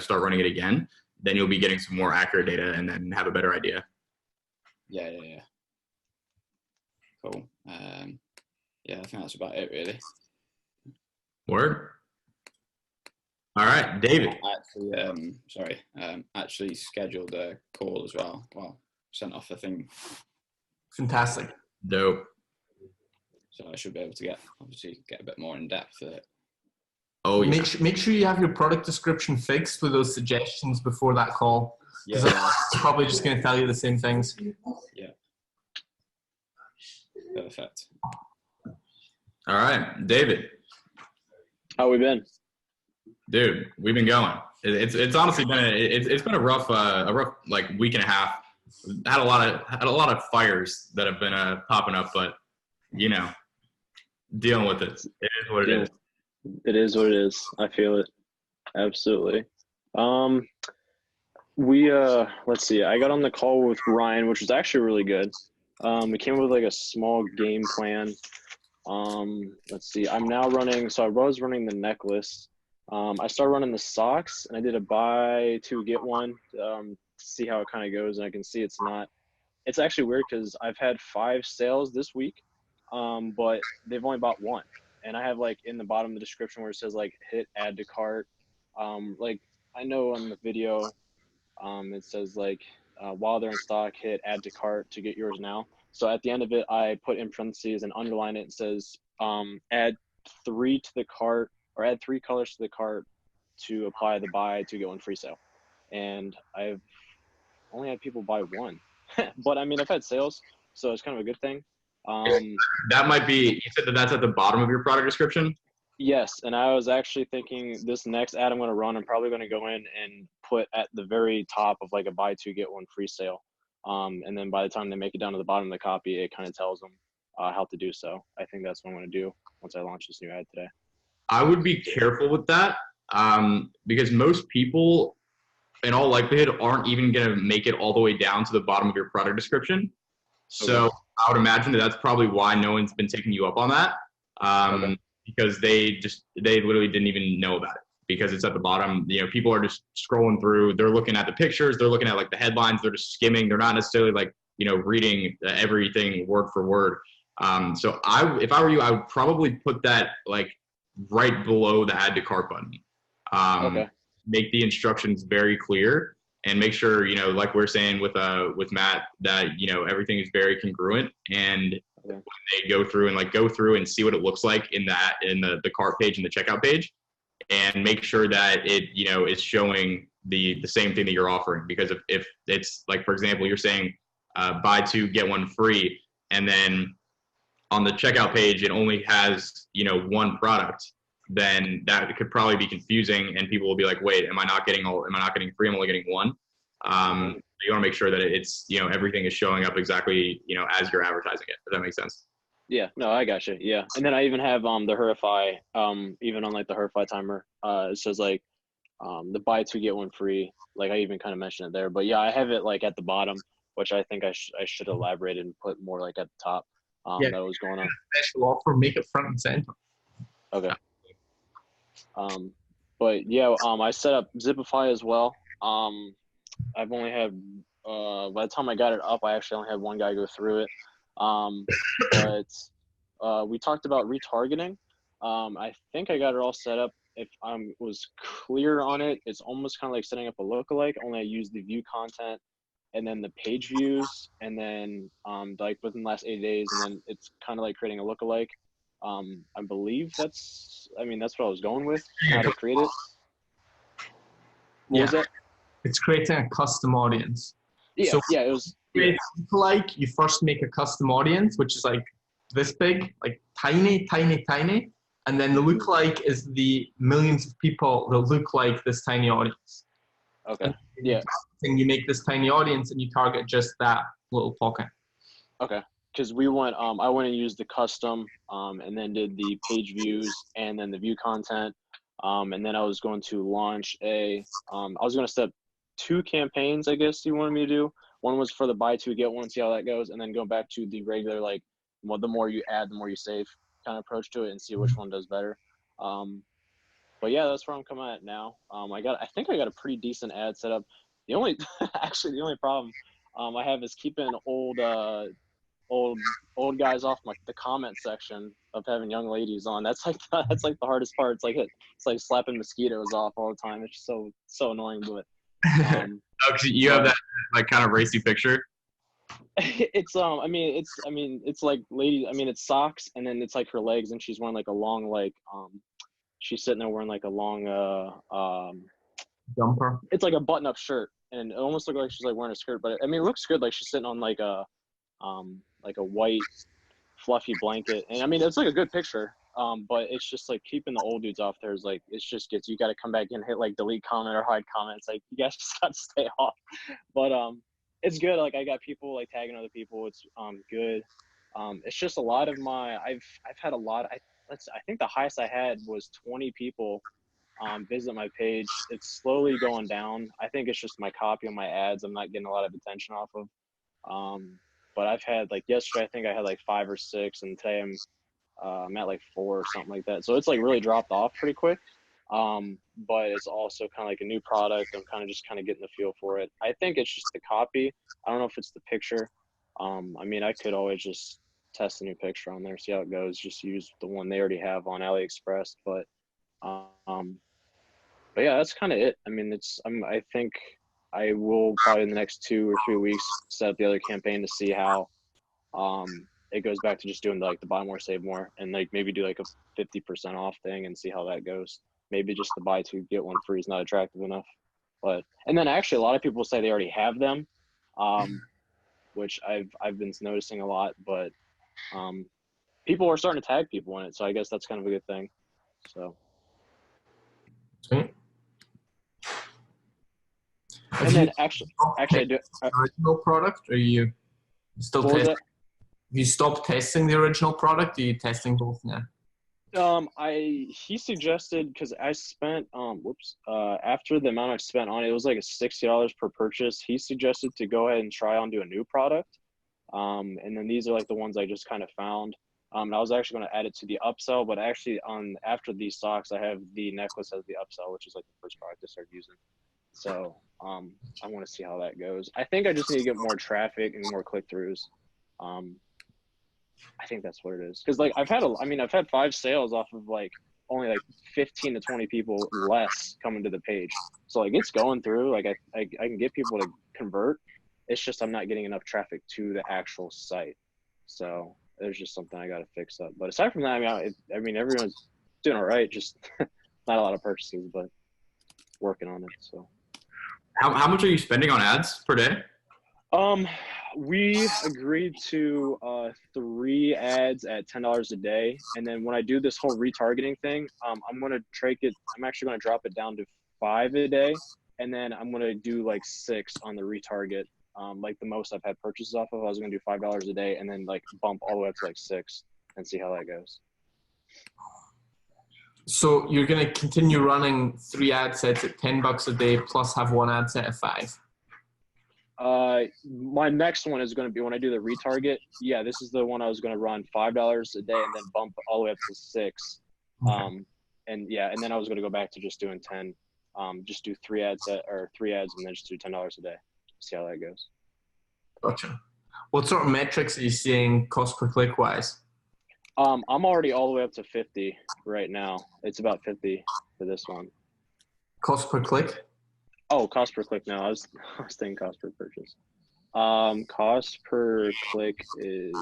start running it again, then you'll be getting some more accurate data and then have a better idea. Yeah. Cool. I think that's about it really. Word. All right, David. Actually scheduled a call as well. Well, sent off a thing. Fantastic. Dope. So I should be able to get a bit more in depth with it. Oh, yeah. Make sure you have your product description fixed with those suggestions before that call. Yeah. It's probably just going to tell you the same things. Yeah. Perfect. All right, David. How we been? Dude, we've been going. It's honestly been a rough like week and a half. Had a lot of fires that have been popping up, but dealing with it. It is what it is. It is what it is. I feel it. Absolutely. Let's see. I got on the call with Ryan, which was actually really good. We came up with like a small game plan. Let's see. I'm now running. So I was running the necklace. I started running the socks, and I did a buy 2 get 1 to see how it kind of goes. And I can see it's actually weird because I've had 5 sales this week, but they've only bought 1. And I have like in the bottom of the description where it says like hit add to cart. Like I know on the video, it says like while they're in stock, hit add to cart to get yours now. So at the end of it, I put in parentheses and underline it. It says add 3 to the cart, or add 3 colors to the cart to apply the buy 2 get 1 free sale. And I've only had people buy 1, but I mean, I've had sales, so it's kind of a good thing. That might be, you said that that's at the bottom of your product description? Yes, and I was actually thinking this next ad I'm going to run, I'm probably going to go in and put at the very top of like a buy 2 get 1 free sale. And then by the time they make it down to the bottom of the copy, it kind of tells them how to do so. I think that's what I'm going to do once I launch this new ad today. I would be careful with that, because most people, in all likelihood, aren't even going to make it all the way down to the bottom of your product description. So I would imagine that that's probably why no one's been taking you up on that, because they literally didn't even know about it because it's at the bottom. You know, people are just scrolling through. They're looking at the pictures. They're looking at like the headlines. They're just skimming. They're not necessarily like, you know, reading everything word for word. So if I were you, I would probably put that like right below the add to cart button. Make the instructions very clear and make sure, you know, like we're saying with Matt, that, you know, everything is very congruent, and when they go through and see what it looks like in the cart page and the checkout page, and make sure that it, you know, is showing the same thing that you're offering. Because if it's like, for example, you're saying buy 2 get 1 free, and then on the checkout page it only has, you know, 1 product, then that could probably be confusing, and people will be like, wait, am I not getting free? I'm only getting 1. You want to make sure that it's, you know, everything is showing up exactly, you know, as you're advertising it. Does that make sense? Yeah, no, I got you. Yeah. And then I even have the Herify, even on like the Herify timer, it says like the buy 2 get 1 free. Like I even kind of mentioned it there, but yeah, I have it like at the bottom, which I think I should elaborate and put more like at the top. That was going on. Special offer, make it front and center. Okay. But yeah, I set up Zipify as well. I've only had, by the time I got it up, I actually only had 1 guy go through it. But we talked about retargeting. I think I got it all set up. If I was clear on it, it's almost kind of like setting up a lookalike, only I use the view content and then the page views, and then like within the last 8 days, and then it's kind of like creating a lookalike. I believe that's what I was going with, how to create it. What was that? It's creating a custom audience. Yeah, so it was. Like you first make a custom audience, which is like this big, like tiny, and then the lookalike is the millions of people that look like this tiny audience. Okay. Yeah. And you make this tiny audience and you target just that little pocket. Okay. Because we went, I went and used the custom, and then did the page views and then the view content, and then I was going to launch I was going to set up 2 campaigns, I guess you wanted me to do. One was for the buy 2 get 1, see how that goes, and then go back to the regular, like, well, the more you add, the more you save kind of approach to it, and see which one does better. But yeah, that's where I'm coming at now. I think I got a pretty decent ad set up. The only problem I have is keeping old guys off the comment section of having young ladies on. That's like the hardest part. It's like slapping mosquitoes off all the time. It's just so annoying. But you have that like kind of racy picture. It's it's like lady. I mean, it's socks, and then it's like her legs, and she's wearing like a long she's sitting there wearing like a long jumper. It's like a button-up shirt, and it almost looks like she's like wearing a skirt, but I mean, it looks good. Like she's sitting on like a white fluffy blanket, and I mean, it's like a good picture. But it's just like keeping the old dudes off there is like, you got to come back and hit like delete comment or hide comments. Like you guys just got to stay off. But it's good. Like I got people like tagging other people. It's good. It's just a lot of I've had a lot. I think the highest I had was 20 people visit my page. It's slowly going down. I think it's just my copy on my ads I'm not getting a lot of attention off of. But I've had like yesterday, I think I had like 5 or 6, and today I'm at like 4 or something like that. So it's like really dropped off pretty quick. But it's also kind of like a new product. I'm kind of getting the feel for it. I think it's just the copy. I don't know if it's the picture. I mean, I could always just test a new picture on there, see how it goes. Just use the one they already have on AliExpress. But yeah, that's kind of it. I mean, I think I will probably in the next 2 or 3 weeks set up the other campaign to see how it goes back to just doing like the buy more, save more, and like maybe do like a 50% off thing and see how that goes. Maybe just the buy two get one free is not attractive enough. But and then actually a lot of people say they already have them, which I've been noticing a lot. But people are starting to tag people in it, so I guess that's kind of a good thing. So. Sweet. And then actually, I do. Original product, or are you still testing? Have you stopped testing the original product? Or are you testing both now? He suggested, because I spent after the amount I've spent on it, it was like $60 per purchase. He suggested to go ahead and try onto a new product. And then these are like the ones I just kind of found. And I was actually going to add it to the upsell, but actually after these socks, I have the necklace as the upsell, which is like the first product I started using. So I want to see how that goes. I think I just need to get more traffic and more click-throughs. I think that's what it is. Because like I've had 5 sales off of like only like 15 to 20 people less coming to the page. So like it's going through. Like I can get people to convert. It's just I'm not getting enough traffic to the actual site. So there's just something I got to fix up. But aside from that, I mean everyone's doing all right. Just not a lot of purchases, but working on it. So. How much are you spending on ads per day? We agreed to 3 ads at $10 a day, and then when I do this whole retargeting thing, I'm gonna I'm actually gonna drop it down to 5 a day, and then I'm gonna do like 6 on the retarget. Like the most I've had purchases off of, I was gonna do $5 a day, and then like bump all the way up to like 6 and see how that goes. So you're going to continue running 3 ad sets at $10 a day, plus have 1 ad set at 5. My next one is going to be when I do the retarget. Yeah, this is the one I was going to run $5 a day and then bump all the way up to 6. Okay. And then I was going to go back to just doing 10. Just do 3 ads and then just do $10 a day. See how that goes. Gotcha. What sort of metrics are you seeing cost per click wise? I'm already all the way up to 50 right now. It's about 50 for this one. Cost per click? Oh, cost per click now. I was thinking cost per purchase. Cost per click is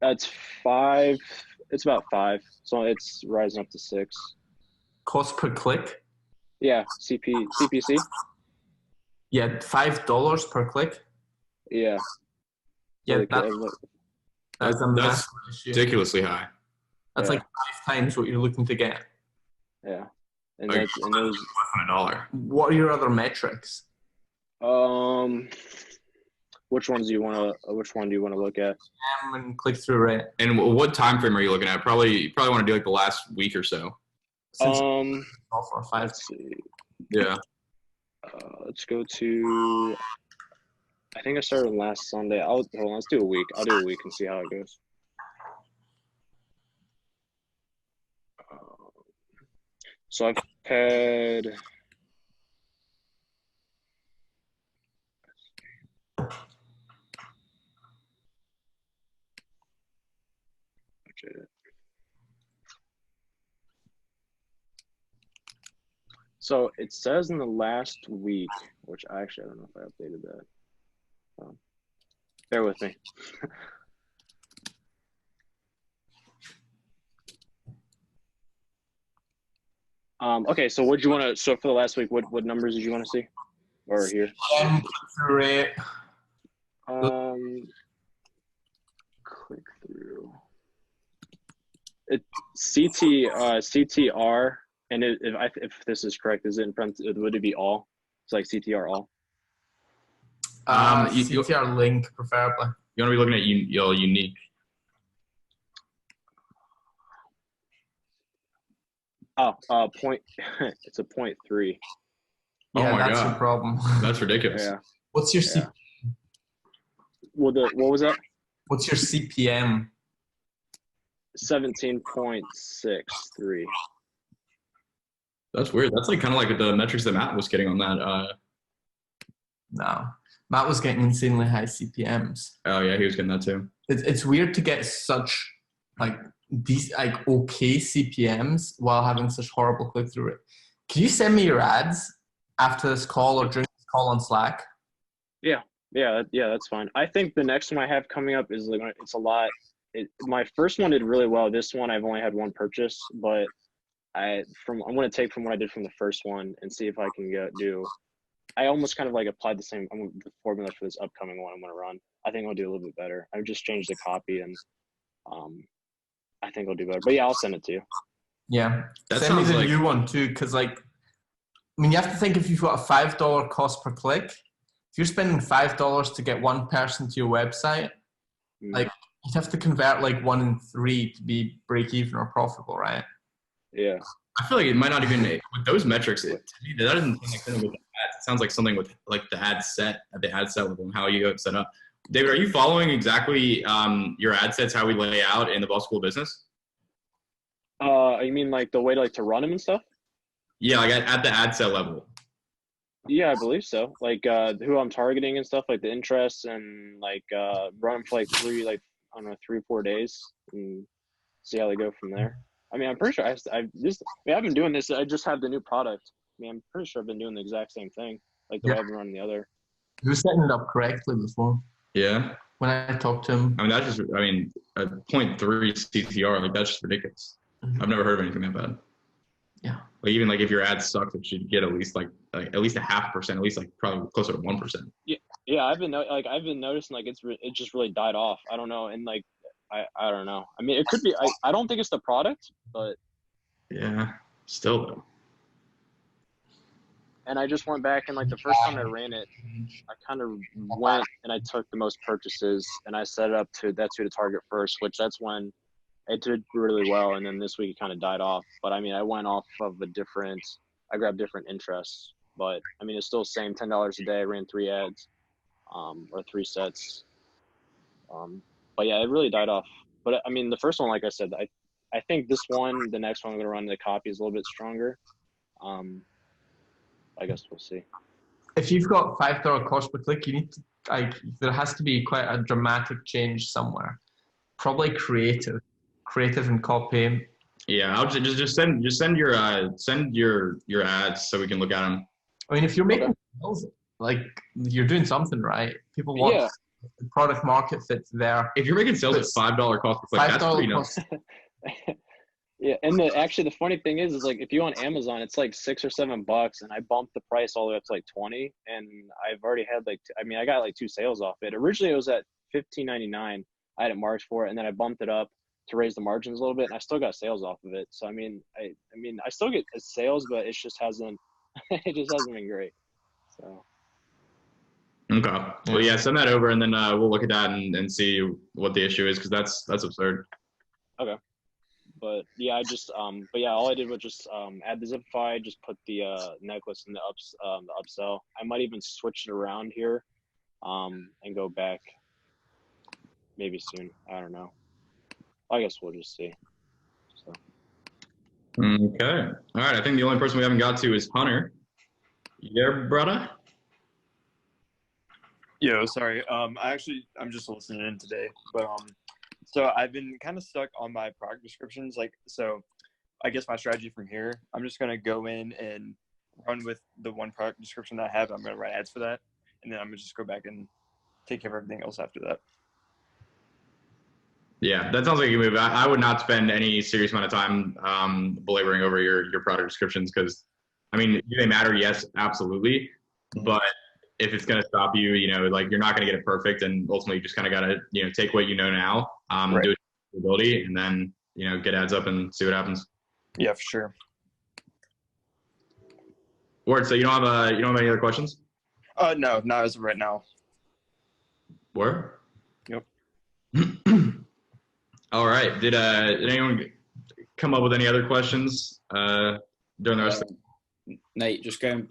that's 5. It's about 5. So it's rising up to 6. Cost per click? Yeah, CPC. Yeah, $5 per click. Yeah. Yeah, Like, that's a massive issue. Ridiculously high. That's like 5 times what you're looking to get. Yeah, and Like, that's and those. $1. What are your other metrics? Which one do you want to look at? And click through rate. And what time frame are you looking at? You probably want to do like the last week or so. Since for 5. Let's see. Yeah. Let's go to. I think I started last Sunday. Hold on, let's do a week. I'll do a week and see how it goes. So I've had. So it says in the last week, which I don't know if I updated that. Bear with me. Okay, so what do you want to? So for the last week, what numbers did you want to see, or hear? Click-through rate. Click through. It CTR, and if this is correct, is it in front? Would it be all? It's like CTR all. CTR link preferably. You want to be looking at unique. Point. It's a 0.3. Yeah, Oh my that's God. your problem. That's ridiculous. Yeah. What's your CPM? What was that? What's your CPM? 17.63. That's weird. That's like kind of like the metrics that Matt was getting on that. No, Matt was getting insanely high CPMs. Oh yeah, he was getting that too. It's weird to get such like these like okay CPMs while having such horrible click-through rate. Can you send me your ads after this call or during this call on Slack? Yeah, that's fine. I think the next one I have coming up is like it's a lot. My first one did really well. This one I've only had one purchase, but I'm going to take from what I did from the first one and see if I can do. I almost kind of like applied the formula for this upcoming one I'm going to run. I think I'll do a little bit better. I've just changed the copy and I think I'll do better. But yeah, I'll send it to you. Yeah, That send me sounds the like- new one too, because like, I mean, you have to think if you've got a $5 cost per click, if you're spending $5 to get one person to your website, like you'd have to convert like 1 in 3 to be break even or profitable, right? Yeah. I feel like it might not even with those metrics. To me, that doesn't seem like something with the ads. It sounds like something with like the ad set at the ad set level and how you go set up. David, are you following exactly your ad sets, how we lay out in the Boss School Business? You mean like the way to run them and stuff? Yeah, like at the ad set level. Yeah, I believe so. Like who I'm targeting and stuff, like the interests and like run them for like 3 or 4 days and see how they go from there. I mean, I'm pretty sure I've been doing this. I just have the new product. I mean, I'm pretty sure I've been doing the exact same thing, like the way I've been running the other. He was setting it up correctly before. Yeah. When I talked to him. I mean, that's just, I mean, a 0.3 CTR, like that's just ridiculous. I've never heard of anything that bad. Yeah. Like even like if your ad sucks, it should get at least like at least a 0.5%, at least like probably closer to 1%. Yeah, I've been noticing like it just really died off. I don't know, and like I don't know. I mean, it could be. I don't think it's the product, but yeah, still though. And I just went back and like the first time I ran it, I kind of went and I took the most purchases and I set it up to that's who to target first, which that's when it did really well. And then this week it kind of died off. But I mean, I went off of I grabbed different interests. But I mean, it's still the same $10 a day. I ran 3 ads or 3 sets. But yeah, it really died off. But I mean, the first one, like I said, I think this one, the next one I'm going to run, the copy is a little bit stronger. I guess we'll see. If you've got $5 cost per click, you need to there has to be quite a dramatic change somewhere. Probably creative and copy. Yeah, I'll just send your ads so we can look at them. I mean, if you're making sales, like you're doing something right. People want the product market fit there. If you're making sales at $5 cost per click, that's pretty nuts. Yeah, and the funny thing is like if you on Amazon, it's like $6 or $7, and I bumped the price all the way up to like 20, and I've already had I got like 2 sales off it. Originally it was at $15.99. I had it marked for it, and then I bumped it up to raise the margins a little bit, and I still got sales off of it. So I mean I still get sales, but it just hasn't been great. So. Okay. Well, yeah, send that over, and then we'll look at that and see what the issue is, because that's absurd. Okay. But yeah, all I did was just add the Zipify, just put the necklace in the upsell. I might even switch it around here, and go back maybe soon. I don't know. I guess we'll just see. So. Okay. All right. I think the only person we haven't got to is Hunter. Yeah, brother. Yo, sorry. I'm just listening in today, but so I've been kind of stuck on my product descriptions. So I guess my strategy from here, I'm just going to go in and run with the one product description that I have. I'm going to write ads for that. And then I'm going to just go back and take care of everything else after that. Yeah, that sounds like a move. I would not spend any serious amount of time belaboring over your product descriptions because, I mean, do they matter? Yes, absolutely. But if it's going to stop you, like you're not going to get it perfect, and ultimately you just kind of got to, take what you know now, right. do it to ability, and then, get ads up and see what happens. Yeah, for sure. Word. So you don't have any other questions? No, not as of right now. Word. Yep. All right. Did anyone come up with any other questions during the rest of the Nate, just going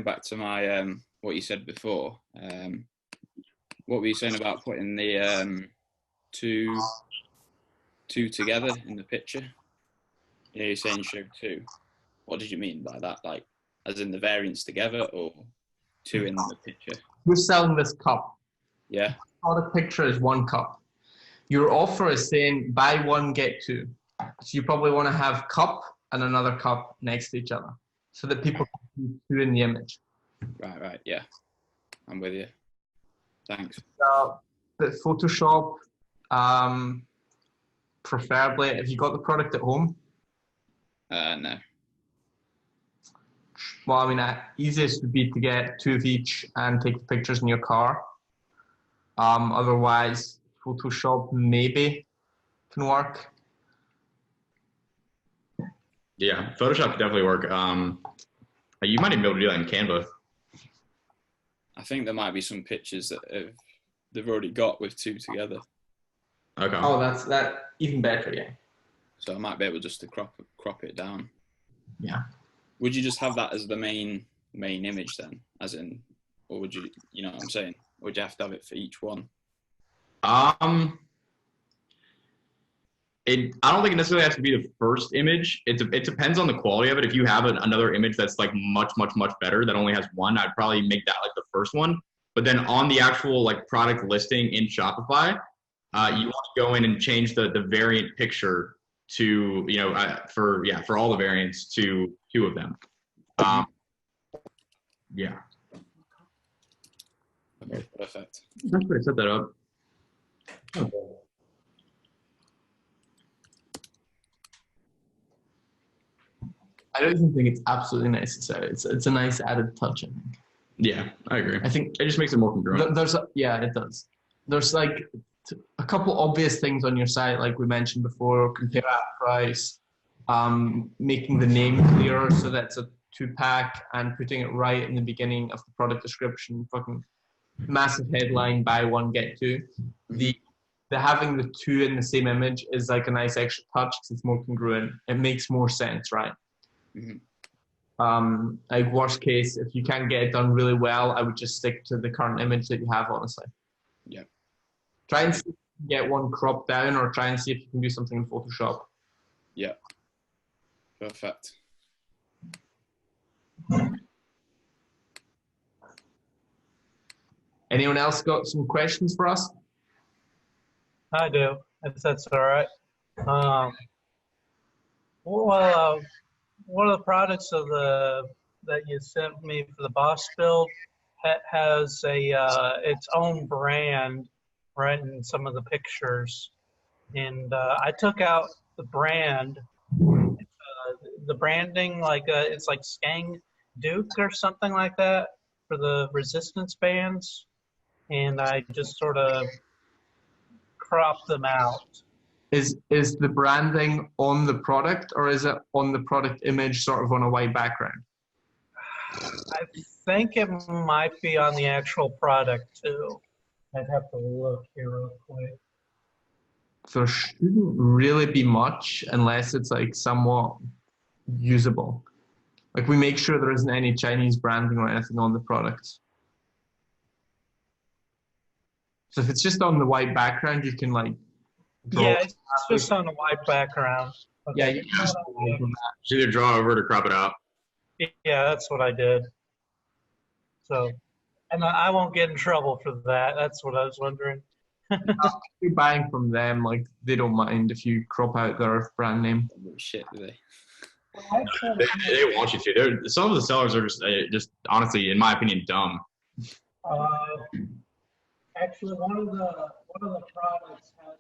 back to my what you said before. What were you saying about putting the two together in the picture? You're saying show 2. What did you mean by that? Like, as in the variants together, or 2 in the picture? We're selling this cup. Yeah. All the picture is 1 cup. Your offer is saying buy one, get two. So you probably want to have cup and another cup next to each other so that people can see two in the image. Right. Yeah, I'm with you. Thanks. But Photoshop, preferably, if you got the product at home. No. Well, I mean, easiest would be to get two of each and take the pictures in your car. Otherwise, Photoshop maybe can work. Yeah, Photoshop could definitely work. You might even be able to do that in Canva. I think there might be some pictures that they've already got with two together. Okay. Oh, that's even better, yeah. So I might be able just to crop it down. Yeah. Would you just have that as the main image then, as in, or would you know what I'm saying? Or would you have to have it for each one? I don't think it necessarily has to be the first image. It depends on the quality of it. If you have another image that's like much better that only has one, I'd probably make that like the first one. But then on the actual like product listing in Shopify, you want to go in and change the variant picture to, you know, for all the variants to two of them. Yeah. Okay, perfect. That's where I set that up. Okay. I don't even think it's absolutely necessary. It's a nice added touch, I think. Yeah, I agree. I think it just makes it more congruent. It does. There's like a couple obvious things on your site, like we mentioned before, compare at price, making the name clearer so that's a 2-pack and putting it right in the beginning of the product description, fucking massive headline, buy one, get two. The having the two in the same image is like a nice extra touch because it's more congruent. It makes more sense, right? Like worst case, if you can't get it done really well, I would just stick to the current image that you have, honestly. Yeah. Try and see if you can get one cropped down, or try and see if you can do something in Photoshop. Yeah. Perfect. Anyone else got some questions for us? I do, if that's all right. Well, one of the products that you sent me for the B.O.S.S build has its own brand right in some of the pictures, and I took out the brand, the branding, like it's like Skang Duke or something like that for the resistance bands, and I just sort of cropped them out. Is the branding on the product, or is it on the product image sort of on a white background? I think it might be on the actual product too. I'd have to look here real quick. There shouldn't really be much unless it's like somewhat usable. Like we make sure there isn't any Chinese branding or anything on the product. So if it's just on the white background, you can like draw. Yeah, it's just on a white background. Okay. Yeah, you can just either draw over it or crop it out. Yeah, that's what I did. So, and I won't get in trouble for that. That's what I was wondering. If you're buying from them, like they don't mind if you crop out their brand name. Shit, do they? They want you to. Some of the sellers are just honestly, in my opinion, dumb. Actually, one of the products has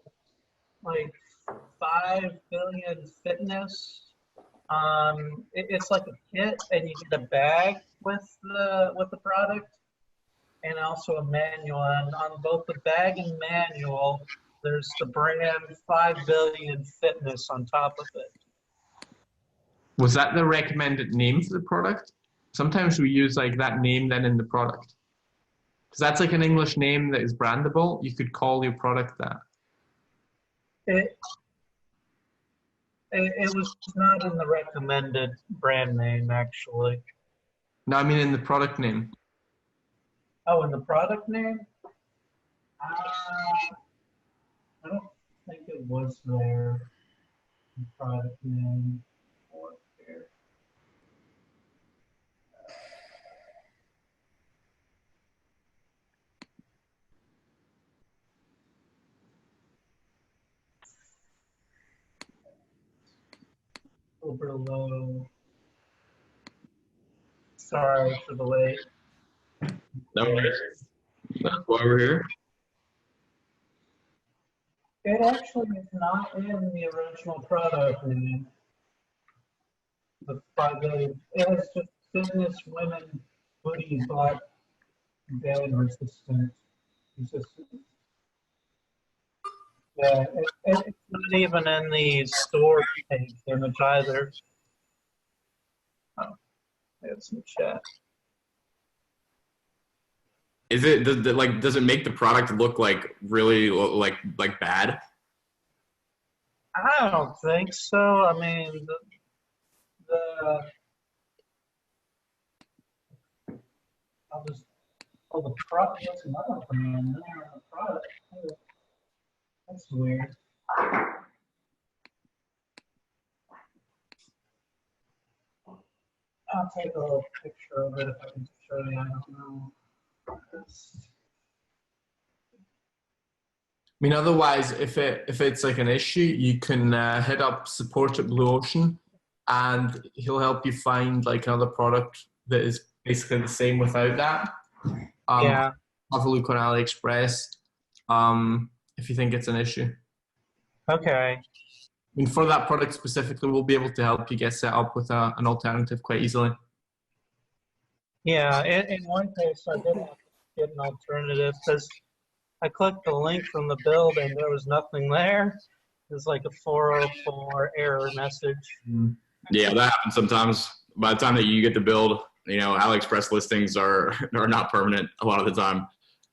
like 5 billion fitness. It's like a kit, and you get a bag with the product, and also a manual. And on both the bag and manual, there's the brand 5 billion fitness on top of it. Was that the recommended name for the product? Sometimes we use like that name then in the product. Because that's like an English name that is brandable. You could call your product that. It was not in the recommended brand name, actually. No, I mean in the product name. Oh, in the product name? I don't think it was there. The product name. Here. super low. Sorry for the wait. No worries. That's why we're here. It actually is not in the original product name. The 5 million. It was just fitness women booty butt bed resistant. Yeah, it's not even in the store page image either. Oh, it's in chat. Is it does it make the product look like really like bad? I don't think so. I mean, I'll just the product. There's another brand there. The product. Oh, that's weird. I'll take a little picture of it if I can show you. I don't know. I mean, otherwise, if it's like an issue, you can hit up support at Blue Ocean, and he'll help you find like another product that is basically the same without that. Yeah. Have a look on AliExpress if you think it's an issue. Okay. I mean, for that product specifically, we'll be able to help you get set up with an alternative quite easily. Yeah, in one case, I did have to get an alternative because I clicked the link from the build and there was nothing there. It was like a 404 error message. Yeah, that happens sometimes. By the time that you get the build, AliExpress listings are not permanent a lot of the time.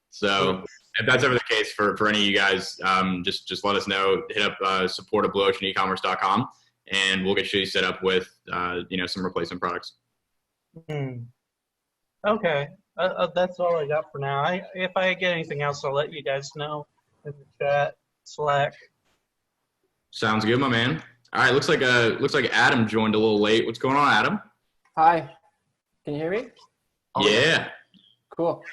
So if that's ever the case for any of you guys, just let us know. Hit up support at blueoceanecommerce.com and we'll get you set up with some replacement products. Okay, that's all I got for now. If I get anything else, I'll let you guys know in the chat, Slack. Sounds good, my man. All right, looks like Adam joined a little late. What's going on, Adam? Hi, can you hear me? Yeah. Cool.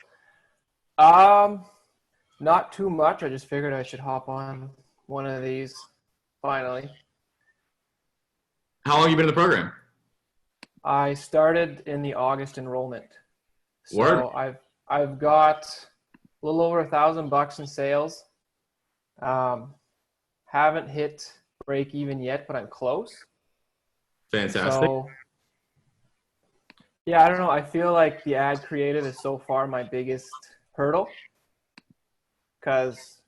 Not too much. I just figured I should hop on one of these finally. How long you been in the program? I started in the August enrollment. So Word. I've got a little over $1,000 in sales. Haven't hit break even yet, but I'm close. Fantastic. So yeah, I don't know. I feel like the ad creative is so far my biggest hurdle because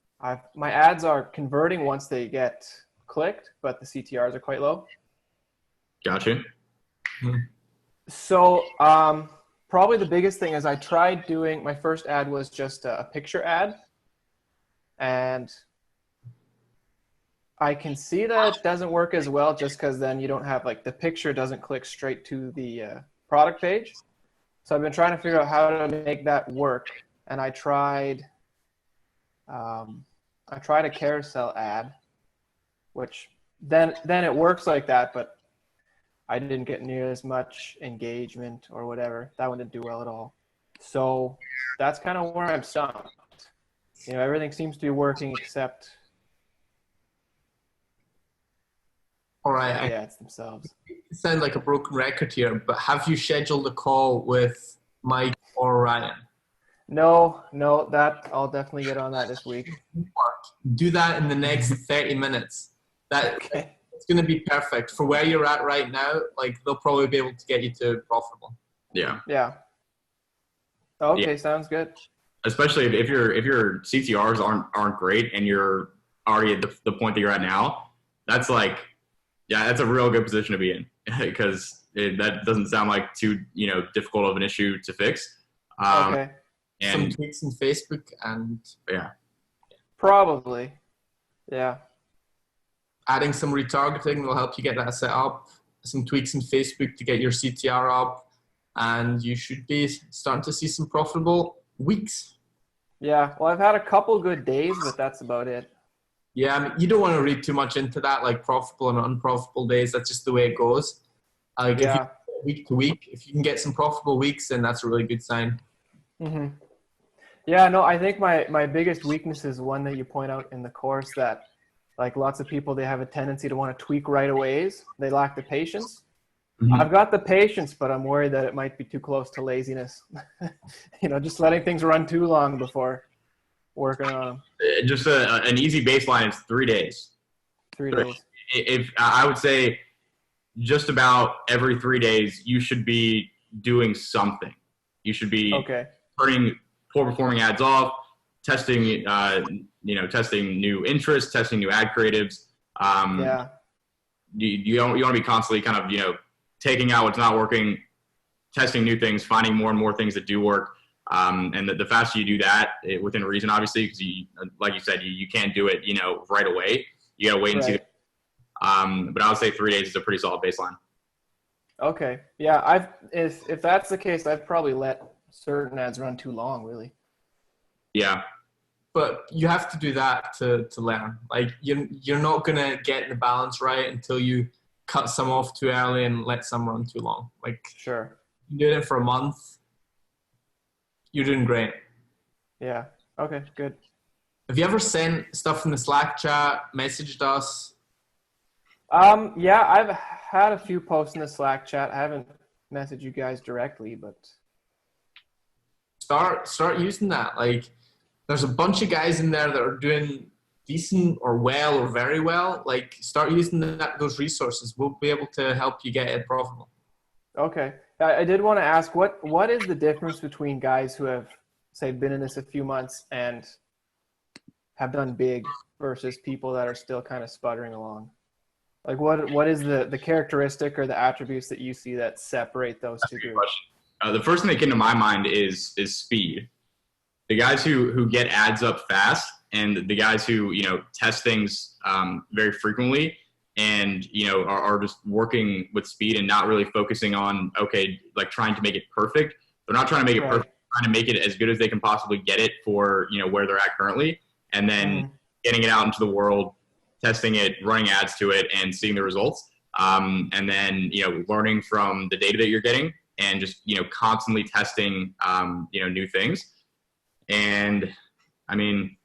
my ads are converting once they get clicked, but the CTRs are quite low. Gotcha. So probably the biggest thing is I tried doing, my first ad was just a picture ad, and I can see that it doesn't work as well just because then you don't have like the picture doesn't click straight to the product page. So I've been trying to figure out how to make that work, and I tried a carousel ad, which then it works like that, but I didn't get near as much engagement or whatever. That one didn't do well at all. So that's kind of where I'm stuck. Everything seems to be working except All right. the ads themselves. I sound like a broken record here, but have you scheduled a call with Mike or Ryan? No, that I'll definitely get on that this week. Do that in the next 30 minutes. Okay. It's going to be perfect for where you're at right now. Like they'll probably be able to get you to profitable. Yeah. Yeah. Okay, Yeah. Sounds good. Especially if your CTRs aren't great and you're already at the point that you're at now, that's like, yeah, that's a real good position to be in because that doesn't sound like too difficult of an issue to fix. Okay. Some And tweaks in Facebook and yeah, Probably. Yeah. adding some retargeting will help you get that set up. Some tweaks in Facebook to get your CTR up, and you should be starting to see some profitable weeks. Yeah. Well, I've had a couple good days, but that's about it. Yeah, I mean, you don't want to read too much into that, like profitable and unprofitable days. That's just the way it goes. Like if you week to week, if you can get some profitable weeks, then that's a really good sign. Mm-hmm. Yeah, no, I think my biggest weakness is one that you point out in the course that Like lots of people, they have a tendency to want to tweak right away. They lack the patience. Mhm. I've got the patience, but I'm worried that it might be too close to laziness. Just letting things run too long before working on them. Just an easy baseline is 3 days. 3 days. If I would say just about every 3 days, you should be doing something. You should be Okay. turning poor performing ads off, testing, testing new interests, testing new ad creatives. Yeah. You want to be constantly kind of, taking out what's not working, testing new things, finding more and more things that do work. And the faster you do that, within reason, obviously, because like you said, you can't do it, right away. You got to wait and see. Right. But I would say 3 days is a pretty solid baseline. Okay. Yeah. If that's the case, I've probably let certain ads run too long, really. Yeah. But you have to do that to learn. Like you're not gonna get the balance right until you cut some off too early and let some run too long. Like Sure. you're doing it for a month, you're doing great. Yeah. Okay. Good. Have you ever sent stuff in the Slack chat, messaged us? Yeah, I've had a few posts in the Slack chat. I haven't messaged you guys directly, but Start using that. Like there's a bunch of guys in there that are doing decent or well or very well. Like start using those resources. We'll be able to help you get it profitable. okay. I did want to ask what is the difference between guys who have, say, been in this a few months and have done big versus people that are still kind of sputtering along? Like what is the characteristic or the attributes that you see that separate those two groups? The first thing that came to my mind is speed. The guys who get ads up fast and the guys who, test things very frequently and, are just working with speed and not really focusing on, like trying to make it perfect. They're not trying to make it perfect, trying to make it as good as they can possibly get it for, where they're at currently. And then getting it out into the world, testing it, running ads to it and seeing the results. And then, learning from the data that you're getting and just, constantly testing, new things. And I mean,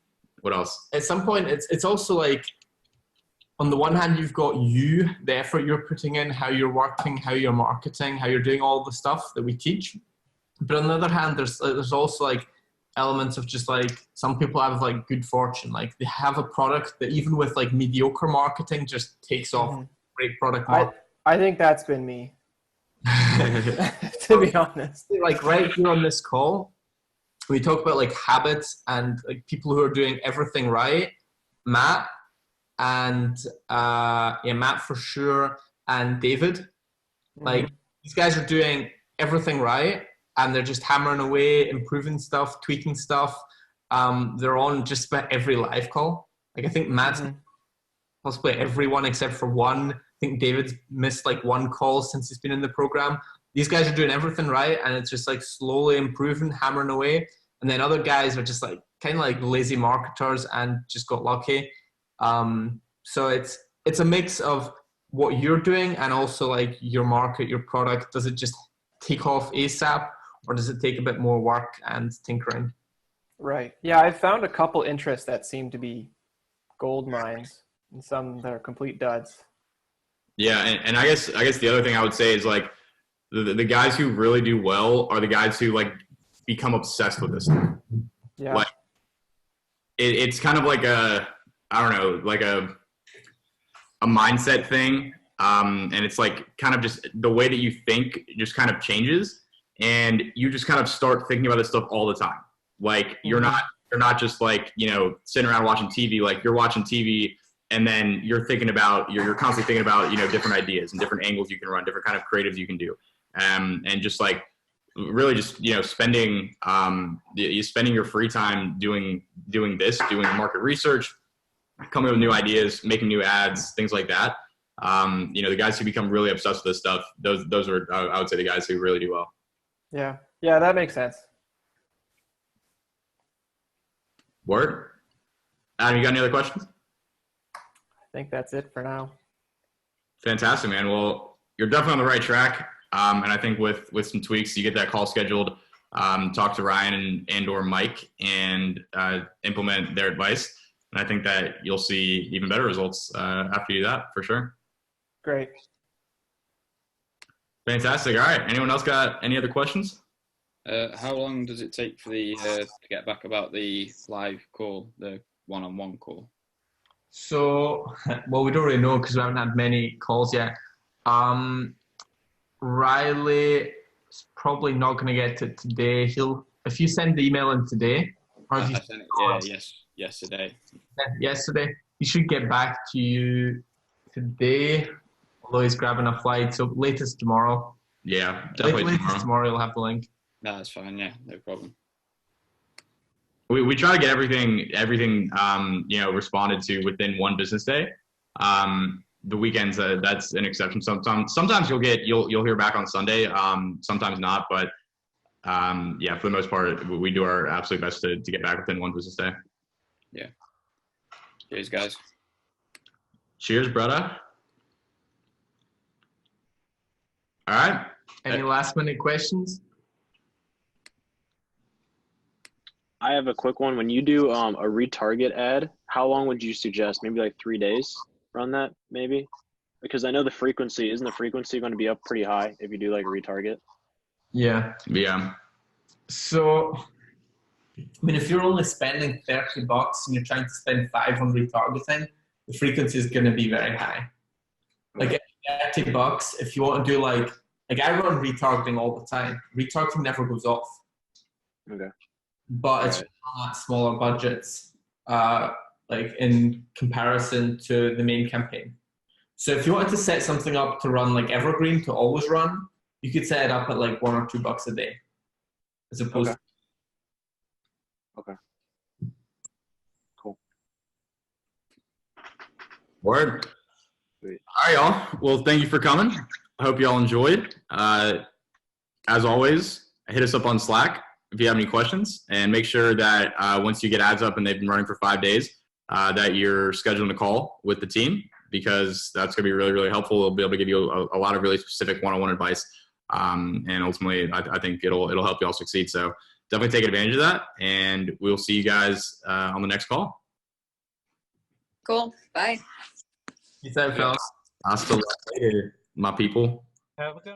what else? At some point, it's also like, on the one hand, you've got the effort you're putting in, how you're working, how you're marketing, how you're doing all the stuff that we teach. But on the other hand, there's also like elements of just like some people have like good fortune. Like they have a product that even with like mediocre marketing just takes off. Great product marketing. I think that's been me. To be honest. Like right here on this call, we talk about like habits and like people who are doing everything right. Matt for sure, and David. Like these guys are doing everything right, and they're just hammering away, improving stuff, tweaking stuff. They're on just about every live call. Like I think Matt's possibly everyone except for one. I think David's missed like one call since he's been in the program. These guys are doing everything right, and it's just like slowly improving, hammering away. And then other guys are just like kind of like lazy marketers and just got lucky. So it's a mix of what you're doing and also like your market, your product. Does it just take off ASAP, or does it take a bit more work and tinkering? Right. Yeah, I found a couple interests that seem to be gold mines and some that are complete duds. Yeah, and I guess the other thing I would say is like the guys who really do well are the guys who like become obsessed with this. Yeah. Like it's kind of like a mindset thing. And it's like kind of just the way that you think just kind of changes, and you just kind of start thinking about this stuff all the time. Like you're not just like, sitting around watching TV, like you're watching TV and then you're constantly thinking about, different ideas and different angles you can run, different kind of creatives you can do. And just like really just, spending your free time doing market research, coming up with new ideas, making new ads, things like that. The guys who become really obsessed with this stuff, those are, I would say, the guys who really do well. Yeah, that makes sense. Word? Adam, you got any other questions? I think that's it for now. Fantastic, man. Well, you're definitely on the right track. And I think with some tweaks, you get that call scheduled, talk to Ryan and or Mike and implement their advice. And I think that you'll see even better results after you do that, for sure. Great. Fantastic. All right. Anyone else got any other questions? How long does it take for the to get back about the live call, the one-on-one call? So, well, we don't really know because we haven't had many calls yet. Riley is probably not going to get it today. If you send the email in today, or if you I sent it, yesterday. yesterday, he should get back to you today. Although he's grabbing a flight, so latest tomorrow. Yeah, definitely latest tomorrow. You'll have the link. No, that's fine. Yeah, no problem. We try to get everything responded to within one business day. The weekends, that's an exception. Sometimes you'll hear back on Sunday. Sometimes not, but for the most part, we do our absolute best to get back within one business day. Yeah. Cheers, guys. Cheers, brother. All right. Any last minute questions? I have a quick one. When you do a retarget ad, how long would you suggest? Maybe like 3 days run that, maybe? Because I know the frequency, isn't the frequency going to be up pretty high if you do like a retarget? Yeah. So, I mean, if you're only spending $30 and you're trying to spend 5 on retargeting, the frequency is going to be very high. Like $30, if you want to do like I run retargeting all the time. Retargeting never goes off. Okay. But it's at smaller budgets, like in comparison to the main campaign. So if you wanted to set something up to run like evergreen to always run, you could set it up at like $1 or $2 a day, as opposed to. Okay. Cool. Word. Sweet. All right, y'all. Well, thank you for coming. I hope y'all enjoyed. As always, hit us up on Slack if you have any questions, and make sure that once you get ads up and they've been running for 5 days, that you're scheduling a call with the team, because that's going to be really, really helpful. They'll be able to give you a lot of really specific one-on-one advice, and ultimately, I think it'll help you all succeed. So definitely take advantage of that, and we'll see you guys on the next call. Cool. Bye. Peace out, fellas. Hasta later, my people. Have a good